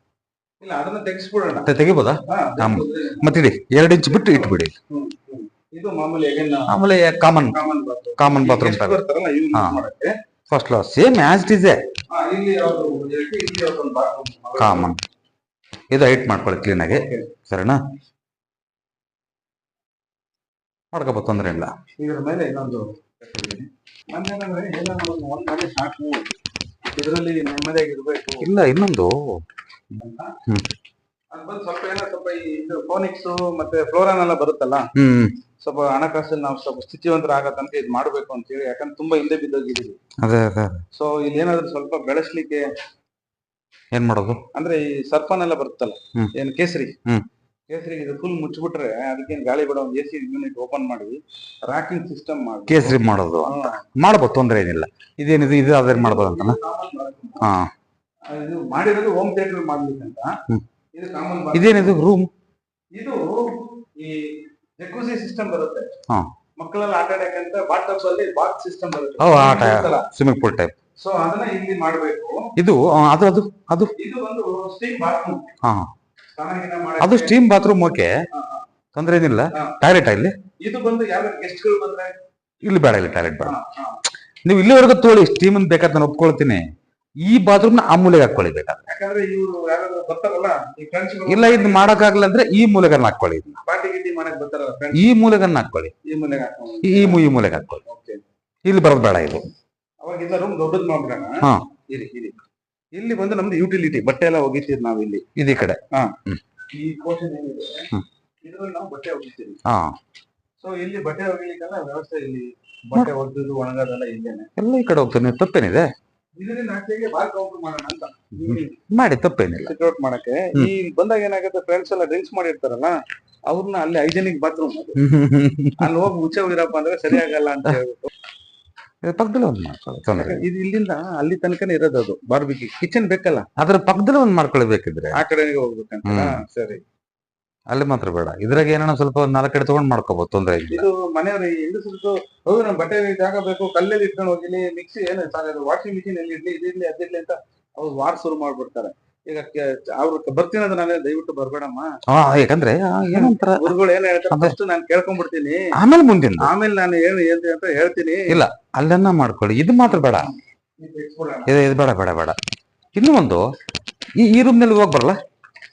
ಇಲ್ಲ ಅದನ್ನ ತೆಗಿಸ್ಬಿಡೋಣ. ತೆಗಿಬೋದಾ? ಮತ್ತಿಡಿ 2 ಇಂಚ್ ಬಿಟ್ಟು ಇಟ್ಬಿಡಿ. ಇದು ಮಾಮೂಲಿ ಆಮೇಲೆ ಕಾಮನ್ ಬಾತ್ರೂಮ್ ಬರ್ತಾರಲ್ಲ ಯೂಸ್ ಮಾಡಕ್ಕೆ first class same as it is. ಇಲ್ಲಿ ಒಂದು ಬಾತ್ರೂಮ್ ಕಾಮನ್. ಇದು ಹೈಟ್ ಮಾಡ್ಕೊಳ್ಳಿ ಕ್ಲೀನ್ ಆಗಿ, ಸರಿನಾ? ಮಾಡ್ಕೋಬಹುದು, ತೊಂದ್ರೆ ಇಲ್ಲ. ಇದ್ರ ಮೇಲೆ ಇನ್ನೊಂದು ನನ್ಗೇನಂದ್ರೆ ಏನಾದ್ರು ಒಂದ್ ಮನೆ ಸಾಕು, ಇದರಲ್ಲಿ ನೆಮ್ಮದಿಯಾಗಿರ್ಬೇಕು. ಇಲ್ಲ ಇನ್ನೊಂದು ಅದು ಬಂದು ಸ್ವಲ್ಪ ಇದು ಫೋನಿಕ್ಸ್ ಮತ್ತೆ ಫ್ಲೋರಾನ್ ಎಲ್ಲ ಬರುತ್ತಲ್ಲ, ಸ್ವಲ್ಪ ಹಣಕಾಸಲ್ಲಿ ನಾವು ಸ್ವಲ್ಪ ಸ್ಥಿತಿವಂತರ ಆಗೋ ತನಕ ಇದು ಮಾಡ್ಬೇಕು ಅಂತ ಹೇಳಿ, ಯಾಕಂದ್ರೆ ತುಂಬಾ ಹಿಂದೆ ಬಿದ್ದೋಗಿದ್ದೀವಿ. ಸೊ ಇಲ್ಲಿ ಏನಾದ್ರು ಸ್ವಲ್ಪ ಬೆಳೆಸ್ಲಿಕ್ಕೆ ಏನ್ ಮಾಡೋದು ಅಂದ್ರೆ ಈ ಸರ್ಫನ್ ಎಲ್ಲ ಬರುತ್ತಲ್ಲ, ಏನ್ ಕೇಸರಿ ಇದು ಫುಲ್ ಮುಚ್ಚಿಬಿಟ್ರೆ ಅದಕ್ಕೇನು ಗಾಳಿ ಬಿಡೋ ಒಂದು AC ಯೂನಿಟ್ ಓಪನ್ ಮಾಡಿ ರಾಕಿಂಗ್ ಸಿಸ್ಟಮ್ ಮಾಡಿ ಕೇಸರಿ ಮಾಡೋದು ಮಾಡಬಹುದು, ತೊಂದ್ರೆ ಏನಿಲ್ಲ. ಇದೇನಿದೆ ಇದು ಅದೇನ್ ಮಾಡ್ಬೋದು ಅಂತ ಇದು ಮಾಡಿರೋದು ಹೋಮ್ ಥಿಯೇಟರ್ ಮಾಡ್ಲಿಕ್ಕೆ ಅಂತ. ಇದು ಕಾಮನ್. ಇದೇನಿದು ರೂಮ್? ಇದು ಈ ಜಕೂಸಿ ಸಿಸ್ಟಮ್ ಬರುತ್ತೆ, ಮಕ್ಕಳೆಲ್ಲ ಆಟ ಆಡಕ್ಕಂತ ಬಾತ್ ಅಲ್ಲಿ ಬಾತ್ ಸಿಸ್ಟಮ್ ಬರುತ್ತೆ, ಸ್ವಿಮ್ಮಿಂಗ್ ಪೂಲ್ ಟೈಪ್. ಸೊ ಅದನ್ನ ಇಲ್ಲಿ ಮಾಡ್ಬೇಕು. ಇದು ಅದು ಅದು ಅದು ಇದು ಒಂದು ಸ್ಟೀಮ್ ಬಾತ್ರೂಮ್. ಅದು ಸ್ಟೀಮ್ ಬಾತ್ರೂಮ್, ಓಕೆ, ತೊಂದ್ರೆ ಏನಿಲ್ಲ. ಟಾಯ್ಲೆಟ್ ಇಲ್ಲಿ? ಇದು ಬಂದು ಯಾವ ಗೆಸ್ಟ್ ಗಳು ಬಂದ್ರೆ ಇಲ್ಲಿ ಬೇಡ, ಇಲ್ಲಿ ಟಾಯ್ಲೆಟ್ ಬೇಡ. ನೀವು ಇಲ್ಲಿವರೆಗೂ ತೋಳಿ ಸ್ಟೀಮ್ ಅಂತ ಬೇಕಾದ್ರೆ ನಾನು ಒಪ್ಕೊಳ್ತೀನಿ. ಈ ಬಾತ್ರೂಮ್ ನ ಆ ಮೂಲೆಗೆ ಹಾಕೊಳ್ಳಿ ಬೇಕಾದ್ರೆ. ಯಾಕಂದ್ರೆ ಇವರು ಯಾರಾದ್ರೂ ಬರ್ತಾರಲ್ಲ ಈ ಫ್ರೆಂಡ್ಸ್, ಇಲ್ಲ ಇದು ಮಾಡಕ್ಕಾಗಲ್ಲ ಅಂದ್ರೆ ಈ ಮೂಲೆಗನ್ನ ಹಾಕೊಳ್ಳಿ. ಪಾರ್ಟಿ ಗಿಟಿ ಮಾಡಕ್ ಬರ್ತಾರಲ್ಲ ಈ ಮೂಲೆಗನ್ನ ಹಾಕೊಳ್ಳಿ, ಈ ಮೂಲೆಗೆ ಹಾಕೊಳ್ಳಿ, ಈ ಮೂಲೆಗೆ ಹಾಕೊಳ್ಳಿ. ಇಲ್ಲಿ ಬರೋದು ಬೇಡ. ಇದು ಅವಾಗ ಇಲ್ಲ ರೂಮ್ ದೊಡ್ಡದ್ ಮಾಡ್ಬಿಡೋಣ. ಇಲ್ಲಿ ಬಂದು ನಮ್ದು ಯುಟಿಲಿಟಿ ಬಟ್ಟೆ ಎಲ್ಲ ಒಗಿತೀವಿ ನಾವು ಇಲ್ಲಿ. ಇದೀ ಕಡೆ ಈ ಪೋರ್ಷನ್ ಏನಿದೆ ಇದ್ರಲ್ಲಿ ನಾವು ಬಟ್ಟೆ ಒಗಿತೀವಿ. ಸೊ ಇಲ್ಲಿ ಬಟ್ಟೆ ಒಗಿಲಿಕ್ಕೆಲ್ಲ ವ್ಯವಸ್ಥೆ, ಇಲ್ಲಿ ಬಟ್ಟೆ ಒಗೆದು ಒಣಗೋದೆಲ್ಲ ಇಲ್ಲೇನೆ, ಎಲ್ಲ ಈ ಕಡೆ ಹೋಗ್ತಾನೆ. ತಪ್ಪೇನಿದೆ? ಇದರಿಂದ ಆಚೆಗೆ ಬಾರ್ ಕೌಂಟರ್ ಮಾಡೋಣ ಅಂತ ಮಾಡಿ, ತಪ್ಪೇನಿಲ್ಲ. ಸಿಕ್ಔಟ್ ಮಾಡಕ್ಕೆ. ಈ ಬಂದಾಗ ಏನಾಗುತ್ತೆ, ಫ್ರೆಂಡ್ಸ್ ಎಲ್ಲ ಡ್ರಿಂಕ್ಸ್ ಮಾಡಿರ್ತಾರಲ್ಲ, ಅವ್ರನ್ನ ಅಲ್ಲಿ ಹೈಜೆನಿಕ್ ಬಾತ್ರೂಮ್ ಅಲ್ಲಿ ಹೋಗಿ ಮುಚ್ಚೆ ಹೋಗಿರಪ್ಪ ಅಂದ್ರೆ ಸರಿ ಆಗಲ್ಲ ಅಂತ ಹೇಳ್ಬಿಟ್ಟು ಪಕ್ಕದಲ್ಲಿ ಒಂದ್ ಮಾಡ್ಕೊಳ್ಳಿ. ಇದು ಇಲ್ಲಿಂದ ಅಲ್ಲಿ ತನಕನೇ ಇರೋದು, ಅದು ಬಾರ್ಬಿಕ್ಯೂ ಕಿಚನ್ ಬೇಕಲ್ಲ, ಅದ್ರ ಪಕ್ಕದಲ್ಲಿ ಒಂದ್ ಮಾಡ್ಕೊಳ್ಬೇಕಿದ್ರೆ ಆ ಕಡೆಗೆ ಹೋಗ್ಬೇಕಂತ. ಸರಿ, ಅಲ್ಲಿ ಮಾತ್ರ ಬೇಡ. ಇದ್ರಾಗ ಏನೋ ಸ್ವಲ್ಪ 4 ಕಡೆ ತಗೊಂಡ್ ಮಾಡ್ಕೋಬಹುದು, ತೊಂದ್ರೆ ಇಲ್ಲ. ಇದು ಮನೆಯವ್ರ ಹೆಂಗಸರು ಹೋಗಿ ನಮ್ ಬಟ್ಟೆ ಜಾಗ ಬೇಕು, ಕಲ್ಲಲ್ಲಿ ಇಟ್ಕೊಂಡು ಹೋಗಿಲಿ, ಮಿಕ್ಸಿ ಏನು ವಾಷಿಂಗ್ ಮಿಷಿನ್ ಎಲ್ಲಿ ಇಡ್ಲಿ, ಇದಿರ್ಲಿ ಅದಿರ್ಲಿ ಅಂತ ಅವ್ರು ವಾರ್ ಶುರು ಮಾಡ್ಬಿಡ್ತಾರೆ. ಈಗ ಅವ್ರು ಬರ್ತೀನಿ ಅಂದ್ರೆ ನಾನೇ ದಯವಿಟ್ಟು ಬರ್ಬೇಡಮ್ಮ, ಯಾಕಂದ್ರೆ ಏನಂತಾರ ಗುರುಗಳು ಏನ್ ಹೇಳ್ತಾರೆ ಫಸ್ಟ್ ನಾನು ಕೇಳ್ಕೊಂಡ್ಬಿಡ್ತೀನಿ, ಆಮೇಲೆ ನಾನು ಏನು ಅಂತ ಹೇಳ್ತೀನಿ. ಇಲ್ಲ, ಅಲ್ಲೆನ್ನ ಮಾಡ್ಕೊಳ್ಳಿ. ಇದು ಮಾತ್ರ ಬೇಡ, ಇದು ಬೇಡ ಬೇಡ ಬೇಡ. ಇನ್ನೂ ಒಂದು, ಈ ರೂಮ್ ನಲ್ಲಿ ಹೋಗ್ ಬರಲ್ಲ.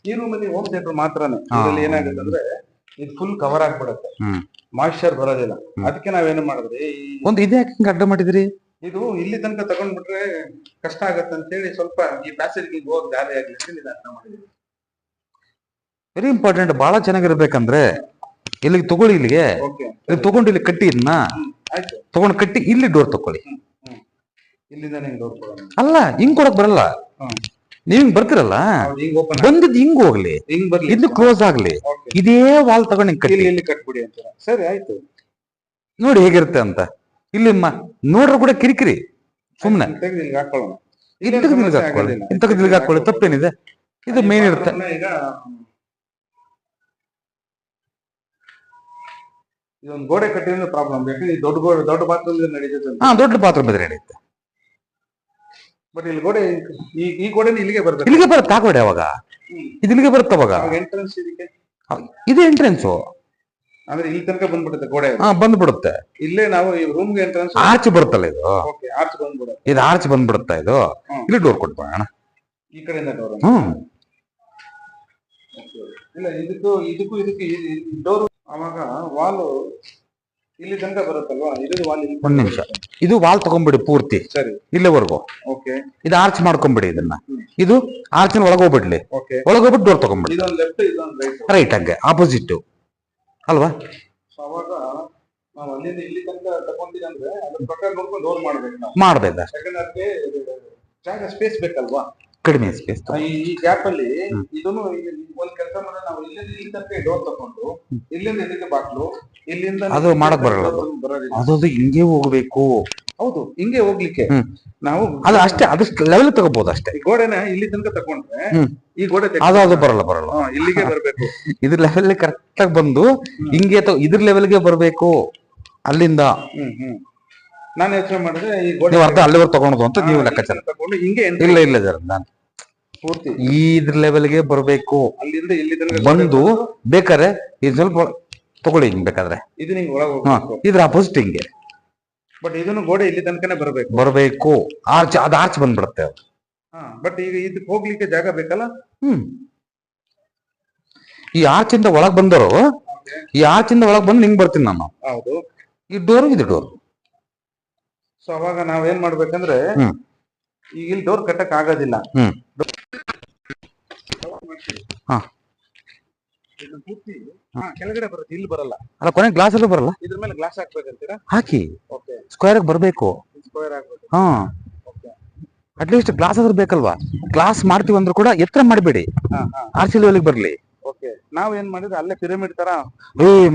ಈ ರೂಮ್ ಅಲ್ಲಿ ಹೋಮ್ ಥಿಯೇಟರ್ ಮಾತ್ರನೇ. ಇದರಲ್ಲಿ ಏನಾಗುತ್ತೆ ಅಂದ್ರೆ ಇದು ಫುಲ್ ಕವರ್ ಆಗ್ಬಿಡುತ್ತೆ, ಮಾಯಿಶ್ಚರ್ ಬರೋದಿಲ್ಲ. ಅದಕ್ಕೆ ನಾವೇನು ಮಾಡಿದ್ರಿ, ಒಂದು ಇದೇ ಅಡ್ಡ ಮಾಡಿದ್ರಿ. ಇದು ಇಲ್ಲಿ ತನಕ ತಗೊಂಡ್ಬಿಟ್ರೆ ಕಷ್ಟ ಆಗತ್ತೆ ಅಂತ ಹೇಳಿ ಸ್ವಲ್ಪ ಈ ಪ್ಯಾಸೇಜ್ಗೆ ಹೋಗಿ ದಾರಿ ಆಗ್ಲಿ ಅಂತ ಮಾಡಿದ್ವಿ. ವೆರಿ ಇಂಪಾರ್ಟೆಂಟ್, ಬಹಳ ಚೆನ್ನಾಗಿರ್ಬೇಕಂದ್ರೆ ಇಲ್ಲಿಗೆ ತಗೊಳ್ಳಿ, ಇಲ್ಲಿಗೆ ತಗೊಂಡು ಇಲ್ಲಿ ಕಟ್ಟಿ, ಇದನ್ನ ತಗೊಂಡು ಕಟ್ಟಿ ಇಲ್ಲಿ ಡೋರ್ ತಕೊಳ್ಳಿ. ಇಲ್ಲಿಂದ ಡೋರ್ ಅಲ್ಲ, ಹಿಂಗ್ ಕೊಡಕ್ ಬರಲ್ಲ. ನೀವ್ ಹಿಂಗ್ ಬರ್ತಿರಲ್ಲ, ಬಂದಿದ್ ಹಿಂಗ್ ಹೋಗ್ಲಿ, ಇದು ಕ್ಲೋಸ್ ಆಗ್ಲಿ, ಇದೇ ವಾಲ್ ತಗೊಂಡು ಹಿಂಗ್ ಕಟ್ಟಿ, ಇಲ್ಲಿ ಕಟ್ಬಿಡಿ ಅಂತ. ಸರಿ ಆಯ್ತು, ನೋಡಿ ಹೇಗಿರುತ್ತೆ ಅಂತ. ಇಲ್ಲಿ ನೋಡ್ರ ಕೂಡ ಕಿರಿಕಿರಿ, ಸುಮ್ನೆ ಹಾಕೊಳ್ಳೋಣ. ಇಂತಕ್ಕೆ ಹಾಕೊಳ್ಳಿ, ತಪ್ಪೇನಿದೆ? ಇದು ಮೇನ್ ಇರುತ್ತೆ. ಈಗ ಇದೊಂದು ಗೋಡೆ ಕಟ್ಟಿದ್ರೆ ಪ್ರಾಬ್ಲಮ್, ದೊಡ್ಡ ಬಾತ್ರೂಮ್ ನಡೀತದೆ. ದೊಡ್ಡ ಬಾತ್ರೂಮ್ ಇದ್ರೆ ನಡೆಯುತ್ತೆ. ಬಟ್ ಇಲ್ಲಿ ಗೋಡೆ, ಈ ಗೋಡೆ ಇಲ್ಲಿಗೆ ಬರುತ್ತೆ, ಇಲ್ಲಿಗೆ ಬರುತ್ತೆ. ಆ ಗೋಡೆ ಅವಾಗ ಇದು ಇಲ್ಲಿಗೆ ಬರುತ್ತೆ. ಅವಾಗ ಎಂಟ್ರೆನ್ಸ್ ಇದಕ್ಕೆ ಇದು ಎಂಟ್ರೆನ್ಸ್ ಅಂದ್ರೆ ಇಲ್ಲಿ ತನಕ ಬಂದ್ಬಿಡುತ್ತೆ ಗೋಡೆ. ಬಂದ್ಬಿಡುತ್ತೆ. ಇಲ್ಲೇ ನಾವು ಈ ರೂಮ್ಗೆ ಎಂಟ್ರೆನ್ಸ್ ಆರ್ಚ್ ಬರುತ್ತಲ್ಲ, ಇದು ಆರ್ಚ್ ಬಂದ್ಬಿಡುತ್ತೆ. ಇದು ಆರ್ಚ್ ಬಂದ್ಬಿಡುತ್ತಾ? ಇದು ಇಲ್ಲಿ ಡೋರ್ ಕೊಟ್ಬೋಣ, ಈ ಕಡೆಯಿಂದ ಡೋರ್. ಇಲ್ಲ, ಇದಕ್ಕೂ ಡೋರ್ ಅವಾಗ ವಾಲ್ ಇಲ್ಲಿ ತನಕ ಬರುತ್ತಲ್ವಾ, ಇದು ವಾಲ್. ಒಂದ್ ನಿಮಿಷ, ಇದು ವಾಲ್ ತಗೊಂಡ್ಬಿಡಿ ಪೂರ್ತಿ, ಸರಿ, ಇಲ್ಲಿವರೆಗೂ. ಇದು ಆರ್ಚ್ ಮಾಡ್ಕೊಂಡ್ಬಿಡಿ. ಇದನ್ನ ಇದು ಆರ್ಚಿನ ಒಳಗೋಗ್ಬಿಡ್ಲಿ, ಒಳಗೋಗ್ಬಿಟ್ಟು ಡೋರ್ ತಗೊಂಡ್ಬಿಡಿ. ಇದೊಂದು ಲೆಫ್ಟ್, ಇದೊಂದು ರೈಟ್, ಹಂಗೆ ಆಪೋಸಿಟ್ ಅಲ್ವಾ? ಅವಾಗ ನಾವು ಅಲ್ಲಿಂದ ಇಲ್ಲಿ ತನಕ ತಗೊಂಡಿಲ್ಲ ಅಂದ್ರೆ ಅದ್ರ ಪ್ರಕಾರ ನೋಡ್ಕೊಂಡು ಡೋರ್ ಮಾಡ್ಬೇಕು. ಮಾಡ್ಬೇಕು, ಯಾಕಂದ್ರೆ ಜಾಗ ಸ್ಪೇಸ್ ಬೇಕಲ್ವಾ, ಕಡಿಮೆ ಸ್ಪೇಸ್. ಈ ಗ್ಯಾಪ್ ಅಲ್ಲಿ ಇದನ್ನು ಒಂದ್ ಕೆಲಸ ಮಾಡಿದ್ರೆ ನಾವು ಇಲ್ಲಿಂದ ಇಲ್ಲಿ ತನಕ ಡೋರ್ ತಗೊಂಡು ಇಲ್ಲಿಂದ ಇದಕ್ಕೆ ಬಾಕ್ಲು, ಇಲ್ಲಿಂದ ಅದು ಮಾಡಕ್ ಬರಲ್ಲ, ಅದು ಹಿಂಗೆ ಹೋಗ್ಬೇಕು. ಹೌದು, ಹಿಂಗೆ ಹೋಗ್ಲಿಕ್ಕೆ ನಾವು ಅದು ಅಷ್ಟೇ, ಅದಷ್ಟು ಲೆವೆಲ್ ತಗೋಬಹುದು ಅಷ್ಟೇ. ಈ ಗೋಡೆನ ಇಲ್ಲಿ ತನಕ ತಗೊಂಡ್ರೆ ಈ ಗೋಡೆ ಅದು ಬರಲ್ಲ, ಇಲ್ಲಿಗೆ ಬರ್ಬೇಕು. ಇದ್ರ ಲೆವೆಲ್ ಕರೆಕ್ಟ್ ಆಗಿ ಬಂದು ಹಿಂಗೆ ಇದ್ರ ಲೆವೆಲ್ಗೆ ಬರ್ಬೇಕು. ಅಲ್ಲಿಂದ ನಾನು ಯೋಚನೆ ಮಾಡಿದ್ರೆ ಈ ಗೋಡೆ ನೀವು ಅರ್ಧ ಅಲ್ಲಿವರೆಗೆ ತಗೊಂಡು ಅಂತ ನೀವು ಲೆಕ್ಕಾಚಾರ ತಗೊಂಡು ಹಿಂಗೆ ಇಲ್ಲ ಜರ ನಾನು ಪೂರ್ತಿ ಇದ್ರ ಲೆವೆಲ್ಗೆ ಬರಬೇಕು. ಅಲ್ಲಿಂದ ಇಲ್ಲಿ ತನಕ ಬಂದು ಬೇಕಾದ್ರೆ ಇದು ಸ್ವಲ್ಪ ತಗೊಳ್ಳಿ ಹಿಂಗ್ ಬೇಕಾದ್ರೆ ಇದು ನಿಂಗೆ ಒಳಗೆ ಹೋಗ್ಬೇಕು. ಇದ್ರ ಅಪೋಸಿಟ್ ಹಿಂಗೆ ಬಟ್ ಇದನ್ನು ಗೋಡೆ ಇಲ್ಲಿ ತನಕನೇ ಬರಬೇಕು. ಆರ್ಚ್ ಅದು ಆರ್ಚ್ ಬಂದ್ಬಿಡುತ್ತೆ ಅದು. ಬಟ್ ಈಗ ಇದಕ್ಕೆ ಹೋಗ್ಲಿಕ್ಕೆ ಜಾಗ ಬೇಕಲ್ಲ. ಈ ಆರ್ಚ್ ಇಂದ ಒಳಗ್ ಬಂದರು, ಈ ಆರ್ಚ್ ಇಂದ ಒಳಗ್ ಬಂದು ಹಿಂಗ್ ಬರ್ತೀನಿ ನಾನು. ಹೌದು, ಈ ಡೋರ್ ಇದು ಡೋರ್. ಸೊ ಅವಾಗ ನಾವೇನ್ ಮಾಡ್ಬೇಕಂದ್ರೆ ಈಗ ಇಲ್ಲಿ ಡೋರ್ ಕಟ್ಟಕ್ ಆಗೋದಿಲ್ಲ. ಪೂರ್ತಿ ಕೆಳಗಡೆ ಬರುತ್ತೆ, ಇಲ್ಲಿ ಬರಲ್ಲ. ಅಲ್ಲ ಕೊನೆ ಗ್ಲಾಸ್ ಅಲ್ಲೂ ಬರಲ್ಲ. ಇದ್ರ ಮೇಲೆ ಗ್ಲಾಸ್ ಹಾಕ್ಬೇಕಂತೀರಾ? ಹಾಕಿ ಓಕೆ, ಸ್ಕ್ವೇರ್ ಬರಬೇಕು. ಸ್ಕ್ವೇರ್ ಆಗ್ಬೇಕು. ಹಾ, ಅಟ್ಲೀಸ್ಟ್ ಗ್ಲಾಸ್ ಆದ್ರೂ ಬೇಕಲ್ವಾ? ಗ್ಲಾಸ್ ಮಾಡ್ತೀವಿ ಅಂದ್ರೂ ಕೂಡ ಎತ್ತರ ಮಾಡಬೇಡಿ, ಆರ್ಚ್ ಲೆವೆಲ್ಗೆ ಬರ್ಲಿ. ಓಕೆ, ನಾವ್ ಏನ್ ಮಾಡಿದ್ರೆ ಅಲ್ಲೇ ಪಿರಮಿಡ್ ತರ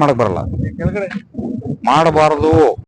ಮಾಡಕ್ ಬರಲ್ಲ, ಕೆಳಗಡೆ ಮಾಡಬಾರದು.